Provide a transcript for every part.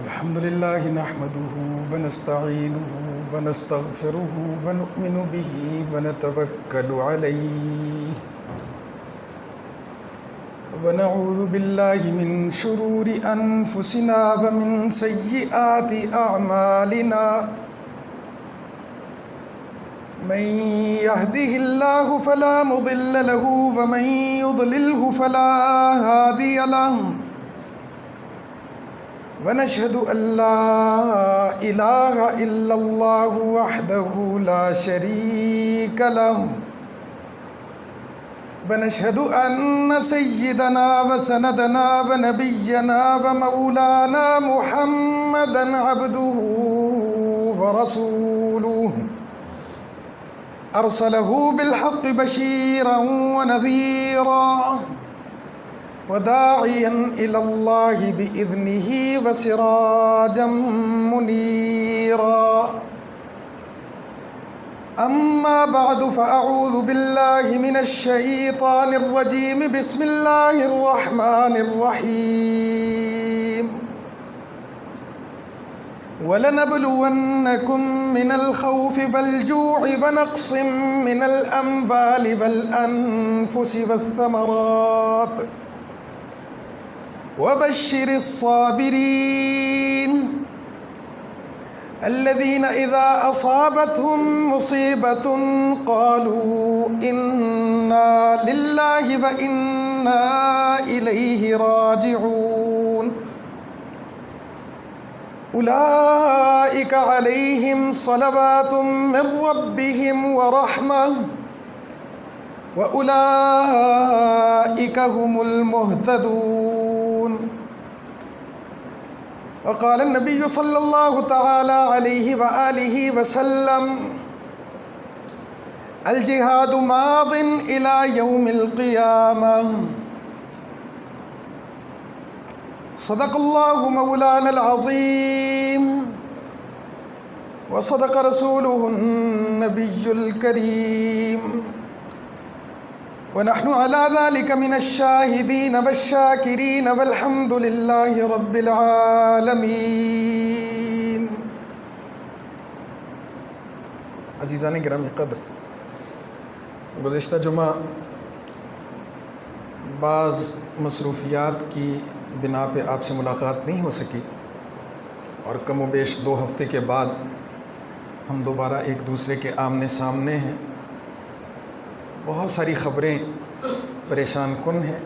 الحمد لله نحمده ونستعينه ونستغفره ونؤمن به ونتوكل عليه ونعوذ بالله من شرور أنفسنا ومن سيئات أعمالنا من يهده الله فلا مضل له ومن يضلله فلا هادي له ونشهد أن لا إله إلا الله وحده لا شريك له ونشهد أن سيدنا وسندنا ونبينا ومولانا محمدا عبده ورسوله أرسله بالحق بشيرا ونذيرا وداعيا إلى الله بإذنه وسراجا منيرا أما بعد فأعوذ بالله من الشيطان الرجيم بسم الله الرحمن الرحيم وَلَنَبْلُوَنَّكُمْ مِنَ الْخَوْفِ وَالْجُوعِ وَنَقْصٍ مِنَ الْأَمْوَالِ وَالْأَنْفُسِ وَالثَّمَرَاتِ وَبَشِّرِ الصَّابِرِينَ الَّذِينَ إِذَا أَصَابَتْهُمْ مُصِيبَةٌ قَالُوا إِنَّا لِلَّهِ وَإِنَّا إِلَيْهِ راجعون أولئك عليهم صلوات من ربهم ورحمة وأولئك هم المهتدون وقال النبي صلى الله تعالى عليه وآله وسلم الجهاد ماض إلى يوم القيامة صدق الله مولانا العظيم وصدق رسوله النبي الكريم ونحن على ذلك من الشاهدين والشاكرين والحمد لله رب العالمين. عزیزان گرامی قدر، گزشتہ جمعہ بعض مصروفیات کی بنا پہ آپ سے ملاقات نہیں ہو سکی، اور کم و بیش 2 ہفتے کے بعد ہم دوبارہ ایک دوسرے کے آمنے سامنے ہیں. بہت ساری خبریں پریشان کن ہیں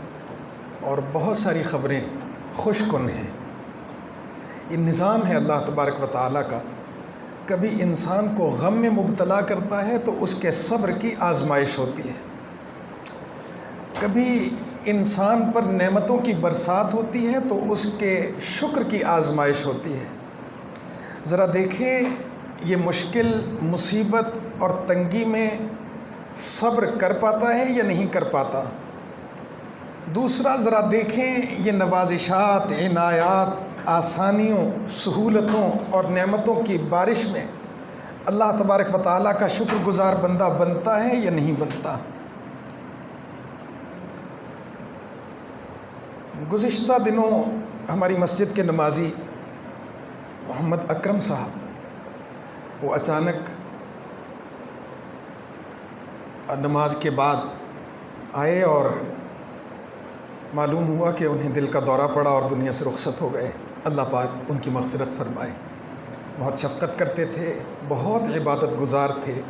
اور بہت ساری خبریں خوش کن ہیں. یہ نظام ہے اللہ تبارک و تعالیٰ کا. کبھی انسان کو غم میں مبتلا کرتا ہے تو اس کے صبر کی آزمائش ہوتی ہے، کبھی انسان پر نعمتوں کی برسات ہوتی ہے تو اس کے شکر کی آزمائش ہوتی ہے. ذرا دیکھیں یہ مشکل، مصیبت اور تنگی میں صبر کر پاتا ہے یا نہیں کر پاتا. دوسرا ذرا دیکھیں یہ نوازشات، عنایات، آسانیوں، سہولتوں اور نعمتوں کی بارش میں اللہ تبارک و تعالیٰ کا شکر گزار بندہ بنتا ہے یا نہیں بنتا. گزشتہ دنوں ہماری مسجد کے نمازی محمد اکرم صاحب وہ اچانک نماز کے بعد آئے اور معلوم ہوا کہ انہیں دل کا دورہ پڑا اور دنیا سے رخصت ہو گئے. اللہ پاک ان کی مغفرت فرمائے. بہت شفقت کرتے تھے، بہت عبادت گزار تھے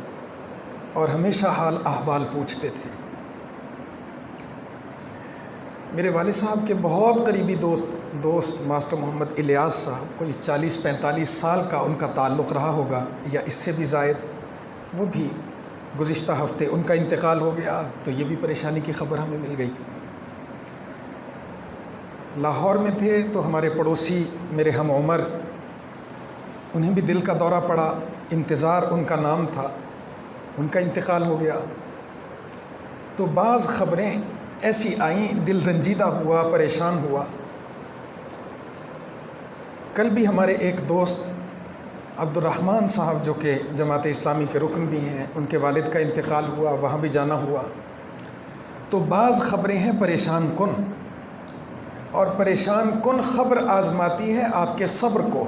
اور ہمیشہ حال احوال پوچھتے تھے. میرے والد صاحب کے بہت قریبی دوست ماسٹر محمد الیاس صاحب، کوئی 40-45 سال کا ان کا تعلق رہا ہوگا یا اس سے بھی زائد، وہ بھی گزشتہ ہفتے ان کا انتقال ہو گیا. تو یہ بھی پریشانی کی خبر ہمیں مل گئی. لاہور میں تھے تو ہمارے پڑوسی میرے ہم عمر، انہیں بھی دل کا دورہ پڑا. انتظار ان کا نام تھا، ان کا انتقال ہو گیا. تو بعض خبریں ایسی آئیں، دل رنجیدہ ہوا، پریشان ہوا. کل بھی ہمارے ایک دوست عبد الرحمن صاحب جو کہ جماعت اسلامی کے رکن بھی ہیں، ان کے والد کا انتقال ہوا، وہاں بھی جانا ہوا. تو بعض خبریں ہیں پریشان کن. اور پریشان کن خبر آزماتی ہے آپ کے صبر کو،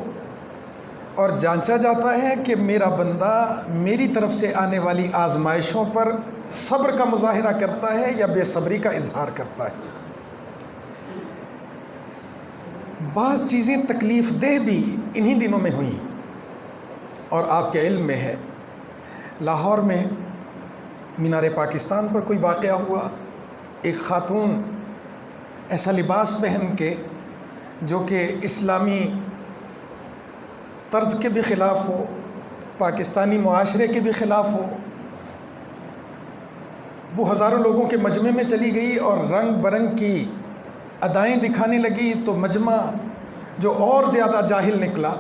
اور جانچا جاتا ہے کہ میرا بندہ میری طرف سے آنے والی آزمائشوں پر صبر کا مظاہرہ کرتا ہے یا بے صبری کا اظہار کرتا ہے۔ بعض چیزیں تکلیف دہ بھی انہی دنوں میں ہوئیں، اور آپ کے علم میں ہے لاہور میں مینار پاکستان پر کوئی واقعہ ہوا، ایک خاتون ایسا لباس پہن کے جو کہ اسلامی طرز کے بھی خلاف ہو، پاکستانی معاشرے کے بھی خلاف ہو، وہ ہزاروں لوگوں کے مجمع میں چلی گئی اور رنگ برنگ کی ادائیں دکھانے لگی، تو مجمع جو اور زیادہ جاہل نکلا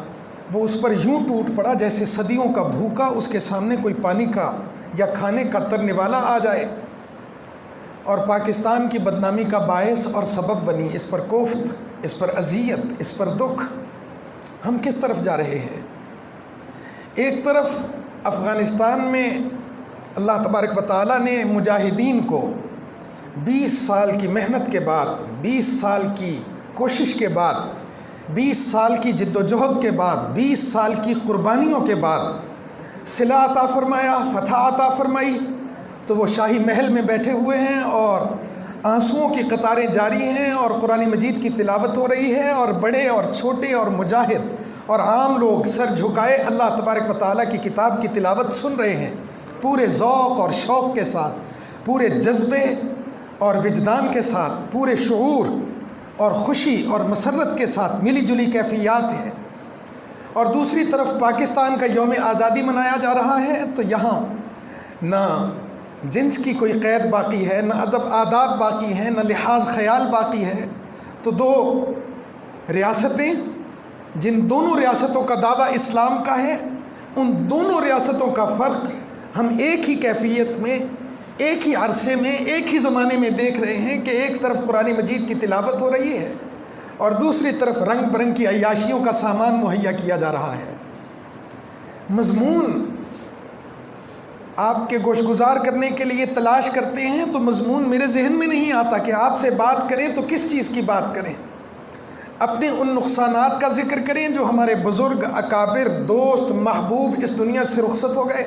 وہ اس پر یوں ٹوٹ پڑا جیسے صدیوں کا بھوکا اس کے سامنے کوئی پانی کا یا کھانے کا ترنے والا آ جائے، اور پاکستان کی بدنامی کا باعث اور سبب بنی۔ اس پر کوفت، اس پر اذیت، اس پر دکھ۔ ہم کس طرف جا رہے ہیں؟ ایک طرف افغانستان میں اللہ تبارک و تعالیٰ نے مجاہدین کو 20 سال کی محنت کے بعد، 20 سال کی کوشش کے بعد، 20 سال کی جد و جہد کے بعد، 20 سال کی قربانیوں کے بعد صلہ عطا فرمایا، فتح عطا فرمائی، تو وہ شاہی محل میں بیٹھے ہوئے ہیں اور آنسوؤں کی قطاریں جاری ہیں اور قرآن مجید کی تلاوت ہو رہی ہے، اور بڑے اور چھوٹے اور مجاہد اور عام لوگ سر جھکائے اللہ تبارک و تعالیٰ کی کتاب کی تلاوت سن رہے ہیں، پورے ذوق اور شوق کے ساتھ، پورے جذبے اور وجدان کے ساتھ، پورے شعور اور خوشی اور مسرت کے ساتھ ملی جلی کیفیات ہیں۔ اور دوسری طرف پاکستان کا یوم آزادی منایا جا رہا ہے، تو یہاں نہ جنس کی کوئی قید باقی ہے، نہ ادب آداب باقی ہیں، نہ لحاظ خیال باقی ہے۔ تو دو ریاستیں، جن دونوں ریاستوں کا دعویٰ اسلام کا ہے، ان دونوں ریاستوں کا فرق ہم ایک ہی کیفیت میں، ایک ہی عرصے میں، ایک ہی زمانے میں دیکھ رہے ہیں کہ ایک طرف قرآن مجید کی تلاوت ہو رہی ہے اور دوسری طرف رنگ برنگ کی عیاشیوں کا سامان مہیا کیا جا رہا ہے۔ مضمون آپ کے گوش گزار کرنے کے لیے تلاش کرتے ہیں تو مضمون میرے ذہن میں نہیں آتا کہ آپ سے بات کریں تو کس چیز کی بات کریں۔ اپنے ان نقصانات کا ذکر کریں جو ہمارے بزرگ، اکابر، دوست، محبوب اس دنیا سے رخصت ہو گئے،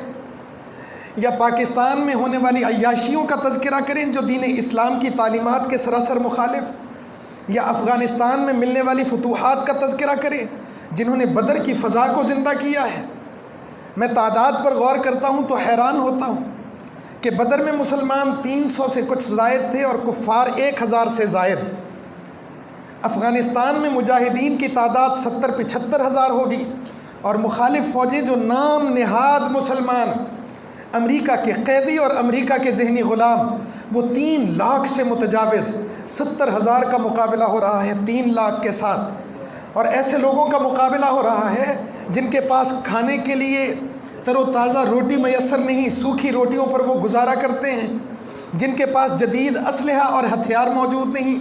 یا پاکستان میں ہونے والی عیاشیوں کا تذکرہ کریں جو دین اسلام کی تعلیمات کے سراسر مخالف، یا افغانستان میں ملنے والی فتوحات کا تذکرہ کریں جنہوں نے بدر کی فضا کو زندہ کیا ہے۔ میں تعداد پر غور کرتا ہوں تو حیران ہوتا ہوں کہ بدر میں مسلمان 300 سے کچھ زائد تھے اور کفار 1000 سے زائد۔ افغانستان میں مجاہدین کی تعداد 70-75 ہزار ہوگی، اور مخالف فوجیں جو نام نہاد مسلمان، امریکہ کے قیدی اور امریکہ کے ذہنی غلام، وہ 3 لاکھ سے متجاوز 70,000 کا مقابلہ ہو رہا ہے 3 لاکھ کے ساتھ۔ اور ایسے لوگوں کا مقابلہ ہو رہا ہے جن کے پاس کھانے کے لیے تر و تازہ روٹی میسر نہیں، سوکھی روٹیوں پر وہ گزارا کرتے ہیں، جن کے پاس جدید اسلحہ اور ہتھیار موجود نہیں،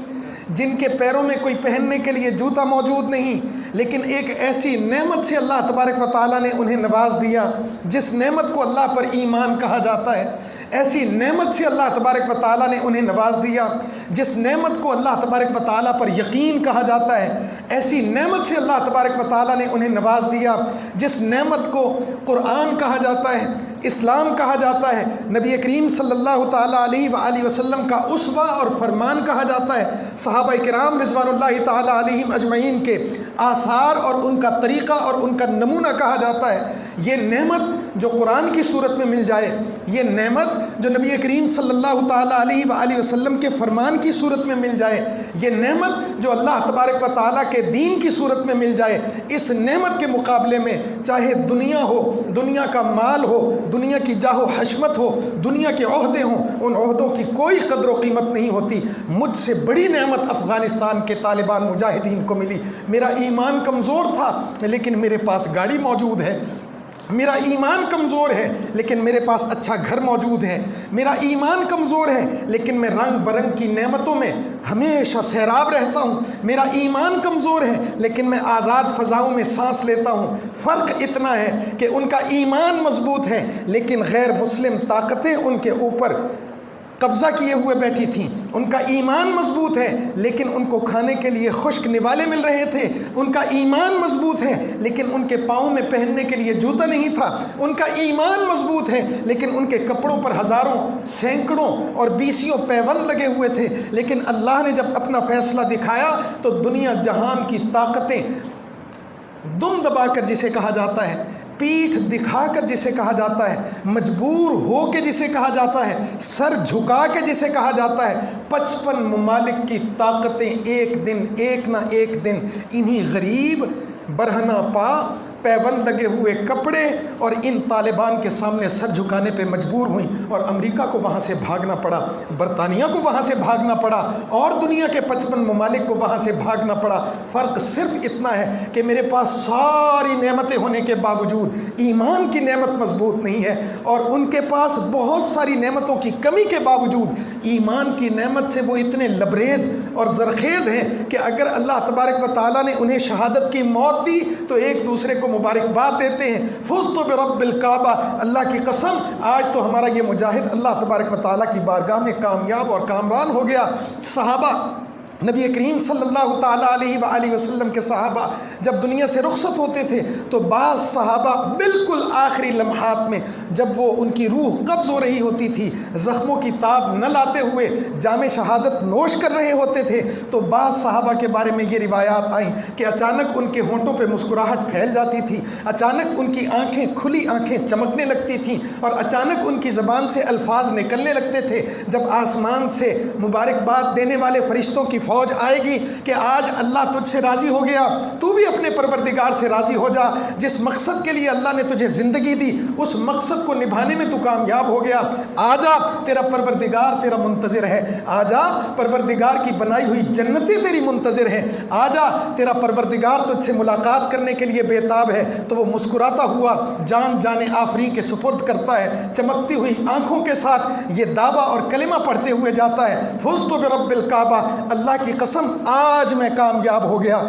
جن کے پیروں میں کوئی پہننے کے لیے جوتا موجود نہیں، لیکن ایک ایسی نعمت سے اللہ تبارک و تعالیٰ نے انہیں نواز دیا جس نعمت کو اللہ پر ایمان کہا جاتا ہے۔ ایسی نعمت سے اللہ تبارک و تعالیٰ نے انہیں نواز دیا جس نعمت کو اللہ تبارک و تعالیٰ پر یقین کہا جاتا ہے۔ ایسی نعمت سے اللہ تبارک و تعالیٰ نے انہیں نواز دیا جس نعمت کو قرآن کہا جاتا ہے، اسلام کہا جاتا ہے، نبی کریم صلی اللہ تعالیٰ علیہ وآلہ وسلم کا اسوہ اور فرمان کہا جاتا ہے، صحابہ کرام رضوان اللہ تعالیٰ علیہم اجمعین کے آثار اور ان کا طریقہ اور ان کا نمونہ کہا جاتا ہے۔ یہ نعمت جو قرآن کی صورت میں مل جائے، یہ نعمت جو نبی کریم صلی اللہ تعالیٰ علیہ وآلہ وسلم کے فرمان کی صورت میں مل جائے، یہ نعمت جو اللہ تبارک و تعالیٰ کے دین کی صورت میں مل جائے، اس نعمت کے مقابلے میں چاہے دنیا ہو، دنیا کا مال ہو، دنیا کی جاہ و حشمت ہو، دنیا کے عہدے ہوں، ان عہدوں کی کوئی قدر و قیمت نہیں ہوتی۔ مجھ سے بڑی نعمت افغانستان کے طالبان مجاہدین کو ملی۔ میرا ایمان کمزور تھا لیکن میرے پاس گاڑی موجود ہے، میرا ایمان کمزور ہے لیکن میرے پاس اچھا گھر موجود ہے، میرا ایمان کمزور ہے لیکن میں رنگ برنگ کی نعمتوں میں ہمیشہ سیراب رہتا ہوں، میرا ایمان کمزور ہے لیکن میں آزاد فضاؤں میں سانس لیتا ہوں۔ فرق اتنا ہے کہ ان کا ایمان مضبوط ہے لیکن غیر مسلم طاقتیں ان کے اوپر قبضہ کیے ہوئے بیٹھی تھیں، ان کا ایمان مضبوط ہے لیکن ان کو کھانے کے لیے خشک نوالے مل رہے تھے، ان کا ایمان مضبوط ہے لیکن ان کے پاؤں میں پہننے کے لیے جوتا نہیں تھا، ان کا ایمان مضبوط ہے لیکن ان کے کپڑوں پر ہزاروں، سینکڑوں اور بیسیوں پیوند لگے ہوئے تھے، لیکن اللہ نے جب اپنا فیصلہ دکھایا تو دنیا جہان کی طاقتیں دم دبا کر جسے کہا جاتا ہے، پیٹھ دکھا کر جسے کہا جاتا ہے، مجبور ہو کے جسے کہا جاتا ہے، سر جھکا کے جسے کہا جاتا ہے، 55 ممالک کی طاقتیں ایک نہ ایک دن انہی غریب برہنہ پا پیوند لگے ہوئے کپڑے اور ان طالبان کے سامنے سر جھکانے پہ مجبور ہوئیں، اور امریکہ کو وہاں سے بھاگنا پڑا، برطانیہ کو وہاں سے بھاگنا پڑا، اور دنیا کے 55 ممالک کو وہاں سے بھاگنا پڑا۔ فرق صرف اتنا ہے کہ میرے پاس ساری نعمتیں ہونے کے باوجود ایمان کی نعمت مضبوط نہیں ہے، اور ان کے پاس بہت ساری نعمتوں کی کمی کے باوجود ایمان کی نعمت سے وہ اتنے لبریز اور زرخیز ہیں کہ اگر اللہ تبارک و تعالیٰ نے انہیں شہادت کی موت دی تو ایک دوسرے کو مبارکباد دیتے ہیں، فزت برب الکعبہ، اللہ کی قسم آج تو ہمارا یہ مجاہد اللہ تبارک و تعالیٰ کی بارگاہ میں کامیاب اور کامران ہو گیا۔ صحابہ، نبی کریم صلی اللہ تعالیٰ علیہ وآلہ وسلم کے صحابہ جب دنیا سے رخصت ہوتے تھے تو بعض صحابہ بالکل آخری لمحات میں جب وہ ان کی روح قبض ہو رہی ہوتی تھی، زخموں کی تاب نہ لاتے ہوئے جام شہادت نوش کر رہے ہوتے تھے، تو بعض صحابہ کے بارے میں یہ روایات آئیں کہ اچانک ان کے ہونٹوں پہ مسکراہٹ پھیل جاتی تھی، اچانک ان کی آنکھیں کھلی آنکھیں چمکنے لگتی تھیں، اور اچانک ان کی زبان سے الفاظ نکلنے لگتے تھے۔ جب آسمان سے مبارکباد دینے والے فرشتوں کی فوج آئے گی کہ آج اللہ تجھ سے راضی ہو گیا، تو بھی اپنے پروردگار سے راضی ہو جا، جس مقصد کے لیے اللہ نے تجھے زندگی دی اس مقصد کو نبھانے میں تو کامیاب ہو گیا، آجا تیرا پروردگار تیرا منتظر ہے، آجا پروردگار کی بنائی ہوئی جنتیں تیری منتظر ہیں، آجا تیرا پروردگار تجھ سے ملاقات کرنے کے لیے بےتاب ہے۔ تو وہ مسکراتا ہوا جان آفرین کے سپرد کرتا ہے، چمکتی ہوئی آنکھوں کے ساتھ یہ دعویٰ اور کلمہ پڑھتے ہوئے جاتا ہے، فزت برب الکعبہ، اللہ کی قسم آج میں کامیاب ہو گیا۔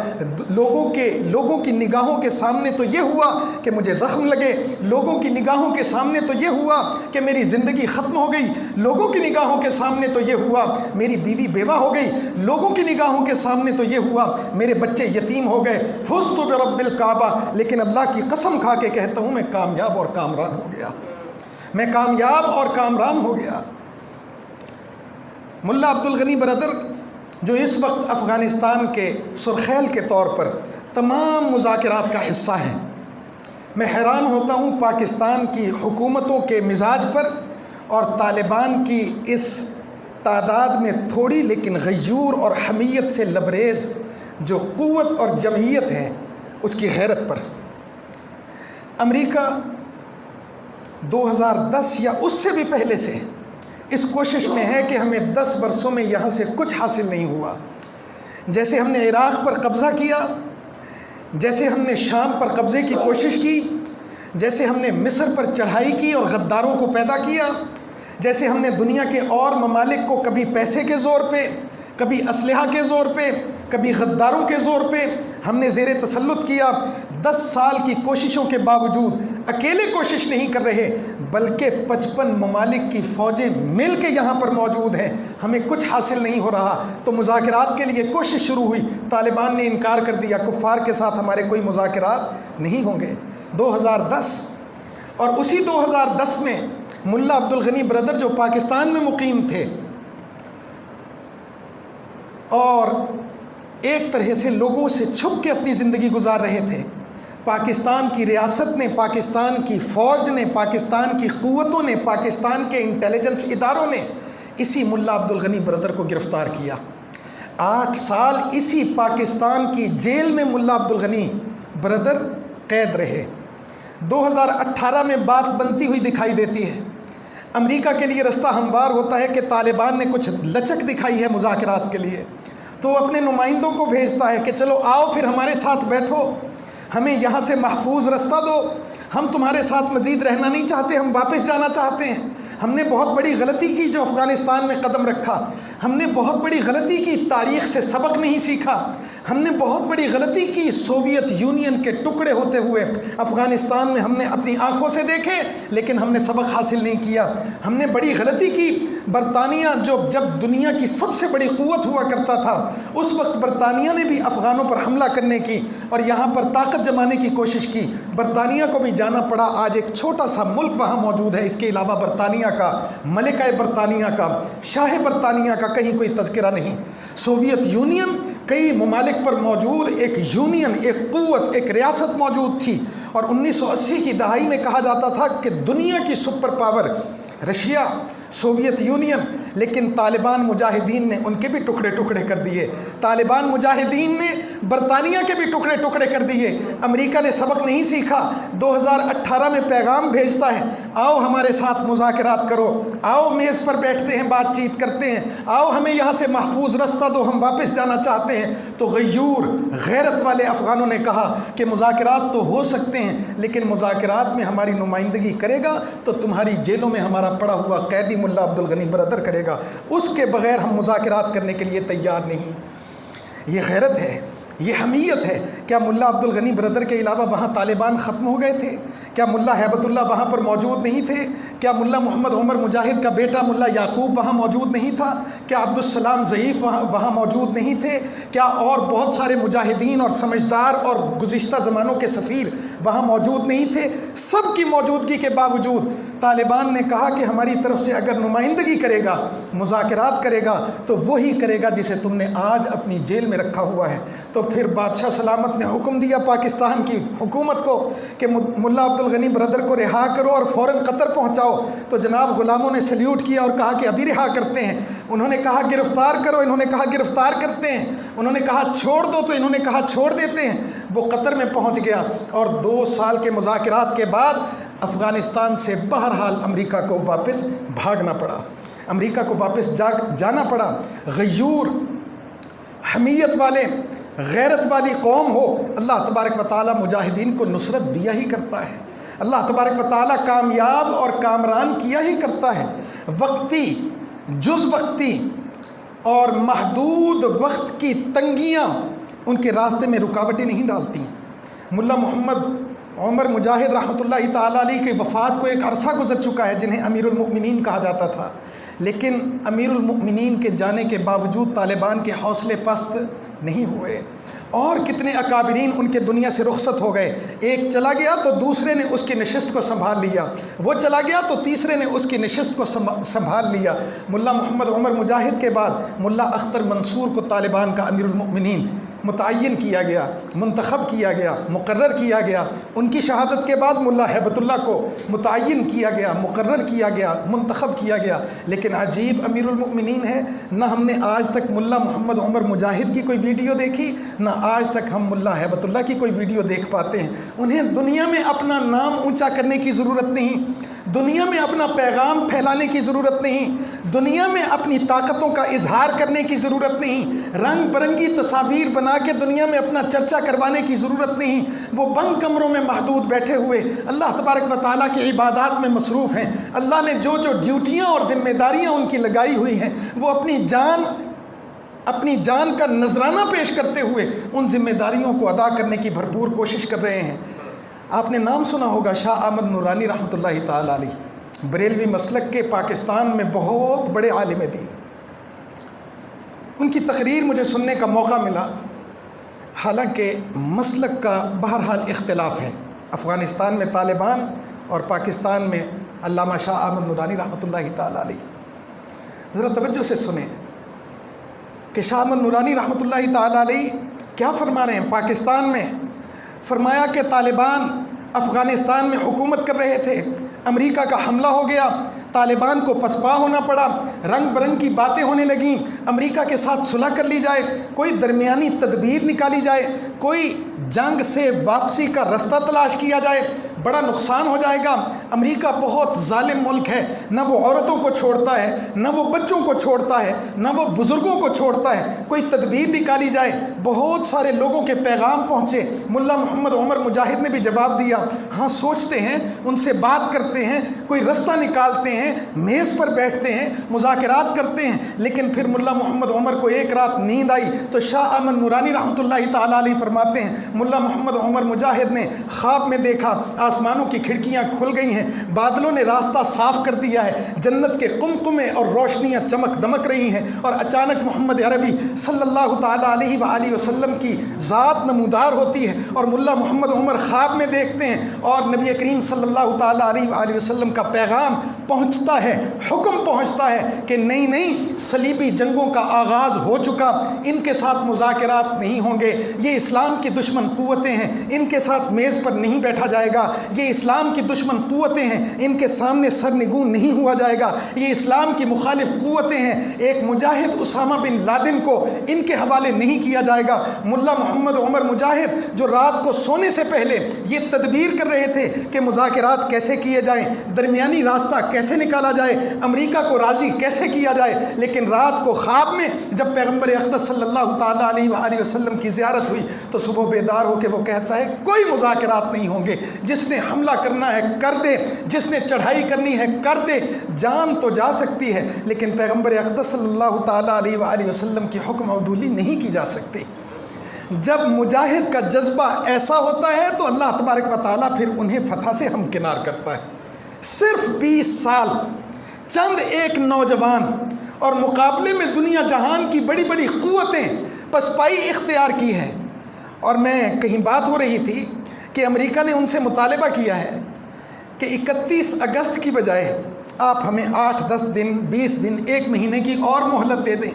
لوگوں کی نگاہوں کے سامنے تو یہ ہوا کہ مجھے زخم لگے، لوگوں کی نگاہوں کے سامنے تو یہ ہوا کہ میری زندگی ختم ہو گئی، لوگوں کی نگاہوں کے سامنے تو یہ ہوا میری بیوی بیوہ ہو گئی، لوگوں کی نگاہوں کے سامنے تو یہ ہوا میرے بچے یتیم ہو گئے، فزت برب الکعبہ، لیکن اللہ کی قسم کھا کے کہتا ہوں میں کامیاب اور کامران ہو گیا، میں کامیاب اور کامران ہو گیا۔ ملا عبدالغنی برادر جو اس وقت افغانستان کے سرخیل کے طور پر تمام مذاکرات کا حصہ ہیں، میں حیران ہوتا ہوں پاکستان کی حکومتوں کے مزاج پر اور طالبان کی اس تعداد میں تھوڑی لیکن غیور اور حمیت سے لبریز جو قوت اور جمعیت ہے اس کی غیرت پر۔ امریکہ 2010 یا اس سے بھی پہلے سے اس کوشش میں ہے کہ ہمیں 10 برسوں میں یہاں سے کچھ حاصل نہیں ہوا، جیسے ہم نے عراق پر قبضہ کیا، جیسے ہم نے شام پر قبضے کی کوشش کی، جیسے ہم نے مصر پر چڑھائی کی اور غداروں کو پیدا کیا، جیسے ہم نے دنیا کے اور ممالک کو کبھی پیسے کے زور پہ، کبھی اسلحہ کے زور پہ، کبھی غداروں کے زور پہ ہم نے زیر تسلط کیا۔ 10 سال کی کوششوں کے باوجود اکیلے کوشش نہیں کر رہے بلکہ 55 ممالک کی فوجیں مل کے یہاں پر موجود ہیں، ہمیں کچھ حاصل نہیں ہو رہا۔ تو مذاکرات کے لیے کوشش شروع ہوئی، طالبان نے انکار کر دیا، کفار کے ساتھ ہمارے کوئی مذاکرات نہیں ہوں گے۔ 2010 اور اسی 2010 میں ملا عبدالغنی برادر جو پاکستان میں مقیم تھے اور ایک طرح سے لوگوں سے چھپ کے اپنی زندگی گزار رہے تھے، پاکستان کی ریاست نے، پاکستان کی فوج نے، پاکستان کی قوتوں نے، پاکستان کے انٹیلیجنس اداروں نے اسی ملا عبدالغنی برادر کو گرفتار کیا۔ 8 سال اسی پاکستان کی جیل میں ملا عبدالغنی برادر قید رہے۔ 2018 میں بات بنتی ہوئی دکھائی دیتی ہے، امریکہ کے لیے رستہ ہموار ہوتا ہے کہ طالبان نے کچھ لچک دکھائی ہے مذاکرات کے لیے، تو وہ اپنے نمائندوں کو بھیجتا ہے کہ چلو آؤ پھر ہمارے ساتھ بیٹھو، ہمیں یہاں سے محفوظ رستہ دو، ہم تمہارے ساتھ مزید رہنا نہیں چاہتے، ہم واپس جانا چاہتے ہیں۔ ہم نے بہت بڑی غلطی کی جو افغانستان میں قدم رکھا، ہم نے بہت بڑی غلطی کی، تاریخ سے سبق نہیں سیکھا، ہم نے بہت بڑی غلطی کی، سوویت یونین کے ٹکڑے ہوتے ہوئے افغانستان میں ہم نے اپنی آنکھوں سے دیکھے لیکن ہم نے سبق حاصل نہیں کیا، ہم نے بڑی غلطی کی برطانیہ جب دنیا کی سب سے بڑی قوت ہوا کرتا تھا، اس وقت برطانیہ نے بھی افغانوں پر حملہ کرنے کی اور یہاں پر طاقت جمانے کی کوشش کی۔ برطانیہ کو بھی جانا پڑا۔ آج ایک چھوٹا سا ملک وہاں موجود ہے، اس کے علاوہ برطانیہ کا، ملکہ برطانیہ کا، شاہ برطانیہ کا کہیں کوئی تذکرہ نہیں۔ سوویت یونین کئی ممالک پر موجود ایک یونین، ایک قوت، ایک ریاست موجود تھی، اور 1980 کی دہائی میں کہا جاتا تھا کہ دنیا کی super power Russia, Soviet union, لیکن طالبان مجاہدین نے ان کے بھی ٹکڑے ٹکڑے کر دیے۔ طالبان مجاہدین نے برطانیہ کے بھی ٹکڑے ٹکڑے کر دیے۔ امریکہ نے سبق نہیں سیکھا، 2018 میں پیغام بھیجتا ہے، آؤ ہمارے ساتھ مذاکرات کرو، آؤ میز پر بیٹھتے ہیں، بات چیت کرتے ہیں، آؤ ہمیں یہاں سے محفوظ رستہ دو، ہم واپس جانا چاہتے ہیں۔ تو غیور، غیرت والے افغانوں نے کہا کہ مذاکرات تو ہو سکتے ہیں، لیکن مذاکرات میں ہماری نمائندگی کرے گا تو تمہاری جیلوں میں ہمارا پڑا ہوا قیدی ملا عبدالغنی برادر کرے گا، اس کے بغیر ہم مذاکرات کرنے کے لیے تیار نہیں۔ یہ غیرت ہے، یہ حمیت ہے۔ کیا ملا عبدالغنی برادر کے علاوہ وہاں طالبان ختم ہو گئے تھے؟ کیا ملا ہیبت اللہ وہاں پر موجود نہیں تھے؟ کیا ملا محمد عمر مجاہد کا بیٹا ملا یعقوب وہاں موجود نہیں تھا؟ کیا عبدالسلام ضعیف وہاں موجود نہیں تھے؟ کیا اور بہت سارے مجاہدین اور سمجھدار اور گزشتہ زمانوں کے سفیر وہاں موجود نہیں تھے؟ سب کی موجودگی کے باوجود طالبان نے کہا کہ ہماری طرف سے اگر نمائندگی کرے گا، مذاکرات کرے گا، تو وہی کرے گا جسے تم نے آج اپنی جیل میں رکھا ہوا ہے۔ تو پھر بادشاہ سلامت نے حکم دیا پاکستان کی حکومت کو کہ ملا عبدالغنی برادر کو رہا کرو اور فوراً قطر پہنچاؤ۔ تو جناب غلاموں نے سلیوٹ کیا اور کہا کہ ابھی رہا کرتے ہیں۔ انہوں نے کہا گرفتار کرو، انہوں نے کہا گرفتار کرتے ہیں۔ انہوں نے کہا چھوڑ دو، تو انہوں نے کہا چھوڑ دیتے ہیں۔ وہ قطر میں پہنچ گیا، اور 2 سال کے مذاکرات کے بعد افغانستان سے بہرحال امریکہ کو واپس بھاگنا پڑا، امریکہ کو واپس جانا پڑا۔ غیور، حمیت والے، غیرت والی قوم ہو، اللہ تبارک و تعالیٰ مجاہدین کو نصرت دیا ہی کرتا ہے، اللہ تبارک و تعالیٰ کامیاب اور کامران کیا ہی کرتا ہے۔ وقتی، جز وقتی اور محدود وقت کی تنگیاں ان کے راستے میں رکاوٹیں نہیں ڈالتی۔ ملا محمد عمر مجاہد رحمۃ اللہ تعالیٰ علیہ کی وفات کو ایک عرصہ گزر چکا ہے، جنہیں امیر المؤمنین کہا جاتا تھا، لیکن امیر المؤمنین کے جانے کے باوجود طالبان کے حوصلے پست نہیں ہوئے، اور کتنے اکابرین ان کے دنیا سے رخصت ہو گئے۔ ایک چلا گیا تو دوسرے نے اس کی نشست کو سنبھال لیا، وہ چلا گیا تو تیسرے نے اس کی نشست کو سنبھال لیا۔ ملا محمد عمر مجاہد کے بعد ملا اختر منصور کو طالبان کا امیر المؤمنین متعین کیا گیا، منتخب کیا گیا، مقرر کیا گیا۔ ان کی شہادت کے بعد ملا ہیبت اللہ کو متعین کیا گیا، مقرر کیا گیا، منتخب کیا گیا۔ لیکن عجیب امیر المؤمنین ہے، نہ ہم نے آج تک ملا محمد عمر مجاہد کی کوئی ویڈیو دیکھی، نہ آج تک ہم ملا ہیبت اللہ کی کوئی ویڈیو دیکھ پاتے ہیں۔ انہیں دنیا میں اپنا نام اونچا کرنے کی ضرورت نہیں، دنیا میں اپنا پیغام پھیلانے کی ضرورت نہیں، دنیا میں اپنی طاقتوں کا اظہار کرنے کی ضرورت نہیں، رنگ برنگی تصاویر بنا کے دنیا میں اپنا چرچا کروانے کی ضرورت نہیں۔ وہ بند کمروں میں محدود بیٹھے ہوئے اللہ تبارک و تعالیٰ کی عبادات میں مصروف ہیں۔ اللہ نے جو ڈیوٹیاں اور ذمہ داریاں ان کی لگائی ہوئی ہیں، وہ اپنی جان کا نذرانہ پیش کرتے ہوئے ان ذمہ داریوں کو ادا کرنے کی بھرپور کوشش کر رہے ہیں۔ آپ نے نام سنا ہوگا شاہ احمد نورانی رحمۃ اللہ تعالیٰ علیہ، بریلوی مسلک کے پاکستان میں بہت بڑے عالم دین۔ ان کی تقریر مجھے سننے کا موقع ملا، حالانکہ مسلک کا بہرحال اختلاف ہے، افغانستان میں طالبان اور پاکستان میں علامہ شاہ احمد نورانی رحمۃ اللہ تعالیٰ علیہ۔ ذرا توجہ سے سنیں کہ شاہ احمد نورانی رحمۃ اللہ تعالیٰ علیہ کیا فرما رہے ہیں۔ پاکستان میں فرمایا کہ طالبان افغانستان میں حکومت کر رہے تھے، امریکہ کا حملہ ہو گیا، طالبان کو پسپا ہونا پڑا، رنگ برنگ کی باتیں ہونے لگیں، امریکہ کے ساتھ صلح کر لی جائے، کوئی درمیانی تدبیر نکالی جائے، کوئی جنگ سے واپسی کا رستہ تلاش کیا جائے، بڑا نقصان ہو جائے گا۔ امریکہ بہت ظالم ملک ہے، نہ وہ عورتوں کو چھوڑتا ہے، نہ وہ بچوں کو چھوڑتا ہے، نہ وہ بزرگوں کو چھوڑتا ہے، کوئی تدبیر نکالی جائے۔ بہت سارے لوگوں کے پیغام پہنچے، ملا محمد عمر مجاہد نے بھی جواب دیا، ہاں سوچتے ہیں، ان سے بات کرتے ہیں، کوئی رستہ نکالتے ہیں، میز پر بیٹھتے ہیں، مذاکرات کرتے ہیں۔ لیکن پھر ملا محمد عمر کو ایک رات نیند آئی تو شاہ احمد نورانی رحمۃ اللہ تعالیٰ علیہ فرماتے ہیں، ملا محمد عمر مجاہد نے خواب میں دیکھا آسمانوں کی کھڑکیاں کھل گئی ہیں، بادلوں نے راستہ صاف کر دیا ہے، جنت کے قمقمے اور روشنیاں چمک دمک رہی ہیں، اور اچانک محمد عربی صلی اللہ تعالیٰ علیہ وآلہ وسلم کی ذات نمودار ہوتی ہے، اور ملا محمد عمر خواب میں دیکھتے ہیں، اور نبی کریم صلی اللہ تعالیٰ علیہ وآلہ وسلم کا پیغام پہنچتا ہے، حکم پہنچتا ہے کہ نہیں صلیبی جنگوں کا آغاز ہو چکا، ان کے ساتھ مذاکرات نہیں ہوں گے، یہ اسلام کی دشمن قوتیں ہیں، ان کے ساتھ میز پر نہیں بیٹھا جائے گا، یہ اسلام کی دشمن قوتیں ہیں، ان کے سامنے سرنگوں نہیں ہوا جائے گا، یہ اسلام کی مخالف قوتیں ہیں، ایک مجاہد اسامہ بن لادن کو ان کے حوالے نہیں کیا جائے گا۔ ملا محمد عمر مجاہد جو رات کو سونے سے پہلے یہ تدبیر کر رہے تھے کہ مذاکرات کیسے کیے جائیں، درمیانی راستہ کیسے نکالا جائے، امریکہ کو راضی کیسے کیا جائے، لیکن رات کو خواب میں جب پیغمبر اقدس صلی اللہ تعالیٰ علیہ وآلہ وسلم کی زیارت ہوئی تو صبح بیدار ہو کے وہ کہتا ہے کوئی مذاکرات نہیں ہوں گے، جس نے حملہ کرنا ہے کر دے، جس نے چڑھائی کرنی ہے کر دے، جان تو جا سکتی ہے لیکن پیغمبر اقدس صلی اللہ تعالیٰ علیہ وآلہ وسلم کی حکم عدولی نہیں کی جا سکتی۔ جب مجاہد کا جذبہ ایسا ہوتا ہے تو اللہ تبارک و تعالیٰ پھر انہیں فتح سے ہمکنار کرتا ہے۔ صرف 20 سال چند ایک نوجوان اور مقابلے میں دنیا جہان کی بڑی بڑی قوتیں پسپائی اختیار کی ہے، اور میں کہیں بات ہو رہی تھی کہ امریکہ نے ان سے مطالبہ کیا ہے کہ 31 اگست کی بجائے آپ ہمیں 8-10 دن 20 دن 1 مہینے کی اور مہلت دے دیں،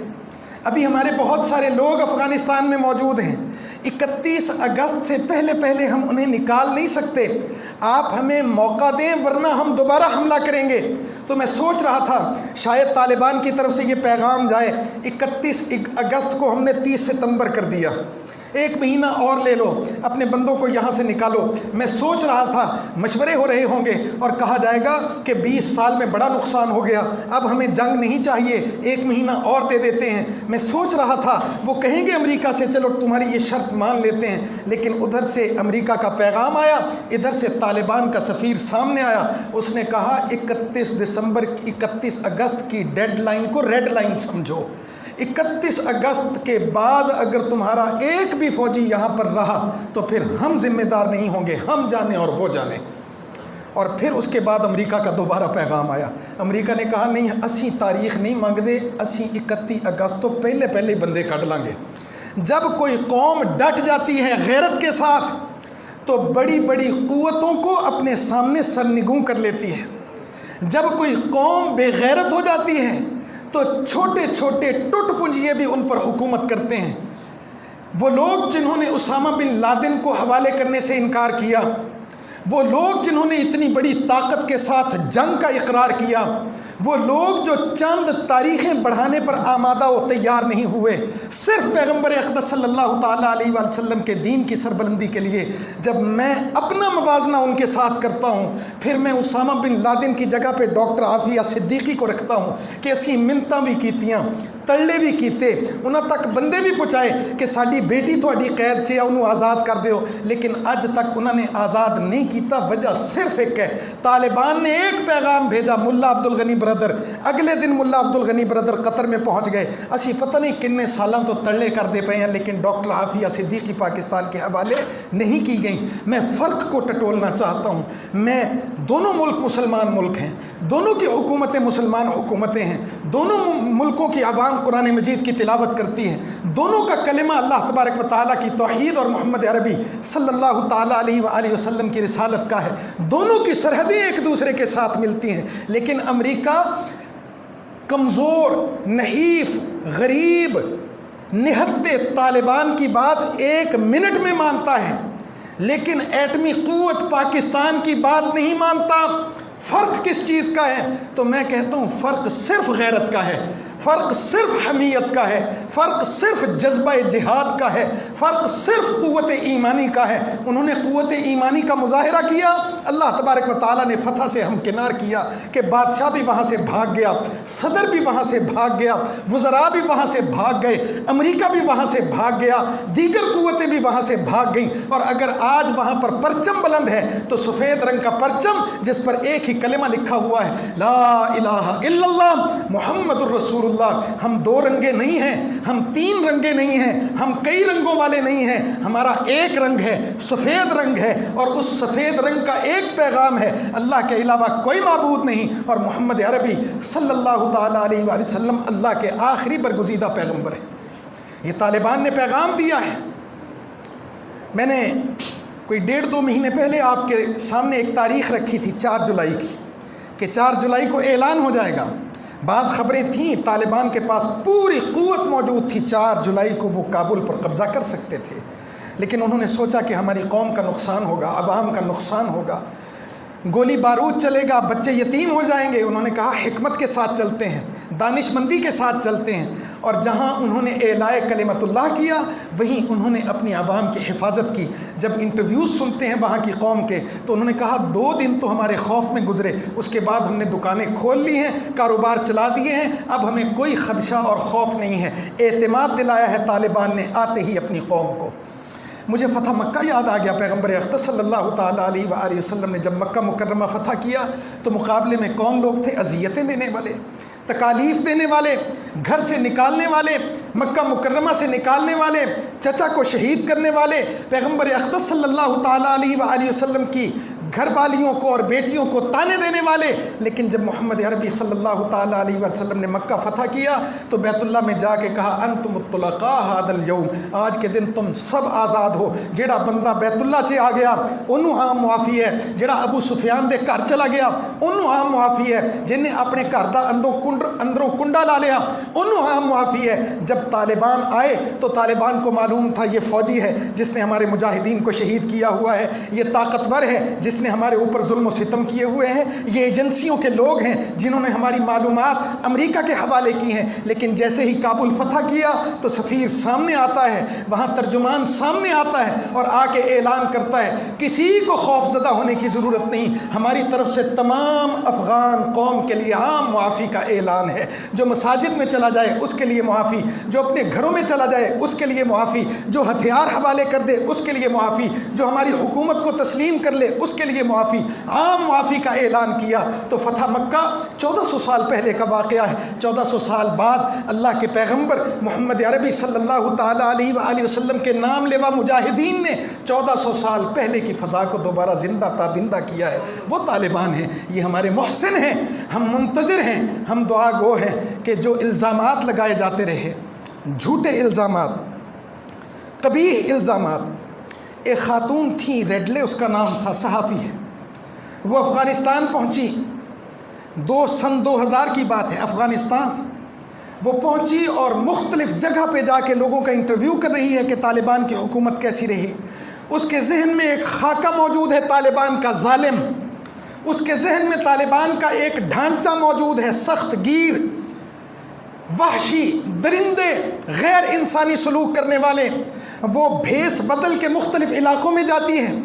ابھی ہمارے بہت سارے لوگ افغانستان میں موجود ہیں، 31 اگست سے پہلے ہم انہیں نکال نہیں سکتے، آپ ہمیں موقع دیں ورنہ ہم دوبارہ حملہ کریں گے۔ تو میں سوچ رہا تھا شاید طالبان کی طرف سے یہ پیغام جائے 31 اگست کو ہم نے 30 ستمبر کر دیا، 1 مہینہ اور لے لو، اپنے بندوں کو یہاں سے نکالو۔ میں سوچ رہا تھا مشورے ہو رہے ہوں گے اور کہا جائے گا کہ 20 سال میں بڑا نقصان ہو گیا، اب ہمیں جنگ نہیں چاہیے، 1 مہینہ اور دے دیتے ہیں۔ میں سوچ رہا تھا وہ کہیں گے امریکہ سے چلو تمہاری یہ شرط مان لیتے ہیں، لیکن ادھر سے امریکہ کا پیغام آیا، ادھر سے طالبان کا سفیر سامنے آیا، اس نے کہا 31 اگست کی ڈیڈ لائن کو ریڈ لائن سمجھو، 31 اگست کے بعد اگر تمہارا ایک بھی فوجی یہاں پر رہا تو پھر ہم ذمہ دار نہیں ہوں گے، ہم جانیں اور وہ جانیں۔ اور پھر اس کے بعد امریکہ کا دوبارہ پیغام آیا، امریکہ نے کہا نہیں اسی تاریخ نہیں مانگ دے، اسی 31 اگست تو پہلے بندے کٹ لیں گے۔ جب کوئی قوم ڈٹ جاتی ہے غیرت کے ساتھ تو بڑی بڑی قوتوں کو اپنے سامنے سرنگوں کر لیتی ہے، جب کوئی قوم بے غیرت ہو جاتی ہے تو چھوٹے چھوٹے ٹٹ پنجیے بھی ان پر حکومت کرتے ہیں۔ وہ لوگ جنہوں نے اسامہ بن لادن کو حوالے کرنے سے انکار کیا، وہ لوگ جنہوں نے اتنی بڑی طاقت کے ساتھ جنگ کا اقرار کیا، وہ لوگ جو چند تاریخیں بڑھانے پر آمادہ و تیار نہیں ہوئے، صرف پیغمبر اقدس صلی اللہ تعالیٰ علیہ وآلہ وسلم کے دین کی سربلندی کے لیے جب میں اپنا موازنہ ان کے ساتھ کرتا ہوں، پھر میں اسامہ بن لادن کی جگہ پہ ڈاکٹر عافیہ صدیقی کو رکھتا ہوں کہ اسی منتاں بھی کیتیاں، تڑے بھی کیتے، انہاں تک بندے بھی پہنچائے کہ ساڈی بیٹی تھوڑی قید سے انہوں آزاد کر دیو، لیکن اج تک انہوں نے آزاد نہیں کیتا۔ وجہ صرف ایک ہے، طالبان نے ایک پیغام بھیجا ملا عبد الغنی برادر، اگلے دن ملا عبد الغنی برادر قطر میں پہنچ گئے، اسی پتہ نہیں کنے سالاں تو تڑے کر دے پئے ہیں، لیکن ڈاکٹر عافیہ صدیقی پاکستان کے حوالے نہیں کی گئیں۔ میں فرق کو ٹٹولنا چاہتا ہوں، میں دونوں ملک مسلمان ملک ہیں، دونوں کی حکومتیں مسلمان حکومتیں ہیں، دونوں ملکوں کی عوام قرآن مجید کی تلاوت کرتی ہے، دونوں کا کلمہ اللہ تبارک و تعالیٰ کی توحید اور محمد عربی صلی اللہ تعالیٰ علیہ وآلہ وسلم کی رسالت کا ہے، دونوں کی سرحدیں ایک دوسرے کے ساتھ ملتی ہیں، لیکن امریکہ کمزور، نحیف، غریب، نہتے طالبان کی بات 1 منٹ میں مانتا ہے، لیکن ایٹمی قوت پاکستان کی بات نہیں مانتا۔ فرق کس چیز کا ہے؟ تو میں کہتا ہوں فرق صرف غیرت کا ہے، فرق صرف حمیت کا ہے، فرق صرف جذبہ جہاد کا ہے، فرق صرف قوت ایمانی کا ہے۔ انہوں نے قوت ایمانی کا مظاہرہ کیا، اللہ تبارک و تعالیٰ نے فتح سے ہمکنار کیا کہ بادشاہ بھی وہاں سے بھاگ گیا، صدر بھی وہاں سے بھاگ گیا، وزراء بھی وہاں سے بھاگ گئے، امریکہ بھی وہاں سے بھاگ گیا، دیگر قوتیں بھی وہاں سے بھاگ گئیں۔ اور اگر آج وہاں پر پرچم بلند ہے تو سفید رنگ کا پرچم جس پر ایک ہی کلمہ لکھا ہوا ہے، لا الہ الا اللہ محمد الرسول اللہ ہم 2 رنگے نہیں ہیں، ہم 3 رنگے نہیں ہیں، ہم کئی رنگوں والے نہیں ہیں، ہمارا ایک رنگ ہے، سفید رنگ ہے، اور اس سفید رنگ کا ایک پیغام ہے، اللہ کے علاوہ کوئی معبود نہیں، اور محمد عربی صلی اللہ تعالیٰ علیہ وآلہ وسلم اللہ کے آخری برگزیدہ پیغمبر ہے۔ یہ طالبان نے پیغام دیا ہے۔ میں نے کوئی 1.5-2 مہینے پہلے آپ کے سامنے ایک تاریخ رکھی تھی 4 جولائی کی، کہ 4 جولائی کو اعلان ہو جائے گا۔ بعض خبریں تھیں طالبان کے پاس پوری قوت موجود تھی، 4 جولائی کو وہ کابل پر قبضہ کر سکتے تھے، لیکن انہوں نے سوچا کہ ہماری قوم کا نقصان ہوگا، عوام کا نقصان ہوگا، گولی بارود چلے گا، بچے یتیم ہو جائیں گے۔ انہوں نے کہا حکمت کے ساتھ چلتے ہیں، دانش مندی کے ساتھ چلتے ہیں، اور جہاں انہوں نے اعلاء کلمت اللہ کیا وہیں انہوں نے اپنی عوام کی حفاظت کی۔ جب انٹرویوز سنتے ہیں وہاں کی قوم کے تو انہوں نے کہا 2 دن تو ہمارے خوف میں گزرے، اس کے بعد ہم نے دکانیں کھول لی ہیں، کاروبار چلا دیے ہیں، اب ہمیں کوئی خدشہ اور خوف نہیں ہے۔ اعتماد دلایا ہے طالبان نے آتے ہی اپنی قوم کو۔ مجھے فتح مکہ یاد آ گیا۔ پیغمبر اقدس صلی اللہ تعالیٰ علیہ وآلہ وسلم نے جب مکہ مکرمہ فتح کیا تو مقابلے میں کون لوگ تھے؟ اذیتیں دینے والے، تکالیف دینے والے، گھر سے نکالنے والے، مکہ مکرمہ سے نکالنے والے، چچا کو شہید کرنے والے، پیغمبر اقدس صلی اللہ تعالیٰ علیہ وآلہ وسلم کی گھر والیوں کو اور بیٹیوں کو تانے دینے والے۔ لیکن جب محمد عربی صلی اللہ تعالیٰ علیہ وسلم نے مکہ فتح کیا تو بیت اللہ میں جا کے کہا انتم الطلقاء هذا اليوم، آج کے دن تم سب آزاد ہو۔ جڑا بندہ بیت اللہ سے آ گیا انہوں عام معافی ہے، جڑا ابو سفیان دے گھر چلا گیا انہوں عام معافی ہے، جنہیں اپنے گھر دا اندروں کنڈا لا لیا انہوں عام معافی ہے۔ جب طالبان آئے تو طالبان کو معلوم تھا یہ فوجی ہے جس نے ہمارے مجاہدین کو شہید کیا ہوا ہے، یہ طاقتور ہے جس نے ہمارے اوپر ظلم و ستم کیے ہوئے ہیں، یہ ایجنسیوں کے لوگ ہیں جنہوں نے ہماری معلومات امریکہ کے حوالے کی ہیں۔ لیکن جیسے ہی کابل فتح کیا تو سفیر سامنے آتا ہے، وہاں ترجمان سامنے آتا ہے اور آ کے اعلان کرتا ہے کسی کو خوف زدہ ہونے کی ضرورت نہیں، ہماری طرف سے تمام افغان قوم کے لیے عام معافی کا اعلان ہے۔ جو مساجد میں چلا جائے اس کے لیے معافی، جو اپنے گھروں میں چلا جائے اس کے لیے معافی، جو ہتھیار حوالے کر دے اس کے لیے معافی، جو ہماری حکومت کو تسلیم کر لے اس کے لیے معافی، عام معافی کا اعلان کیا۔ تو فتح مکہ 1400 سال پہلے کا واقعہ ہے۔ 1400 سال بعد اللہ کے پیغمبر محمد عربی صلی اللہ تعالیٰ علیہ وآلہ وسلم کے نام لیوا مجاہدین نے 1400 سال پہلے کی فضا کو دوبارہ زندہ تابندہ کیا ہے۔ وہ طالبان ہیں، یہ ہمارے محسن ہیں، ہم منتظر ہیں، ہم دعا گو ہیں کہ جو الزامات لگائے جاتے رہے، جھوٹے الزامات، قبیح الزامات۔ ایک خاتون تھی ریڈلے اس کا نام تھا، صحافی ہے، وہ افغانستان پہنچی، سن 2000 کی بات ہے، افغانستان وہ پہنچی اور مختلف جگہ پہ جا کے لوگوں کا انٹرویو کر رہی ہے کہ طالبان کی حکومت کیسی رہی۔ اس کے ذہن میں ایک خاکہ موجود ہے طالبان کا ظالم، اس کے ذہن میں طالبان کا ایک ڈھانچہ موجود ہے سخت گیر، وحشی، درندے، غیر انسانی سلوک کرنے والے۔ وہ بھیس بدل کے مختلف علاقوں میں جاتی ہے،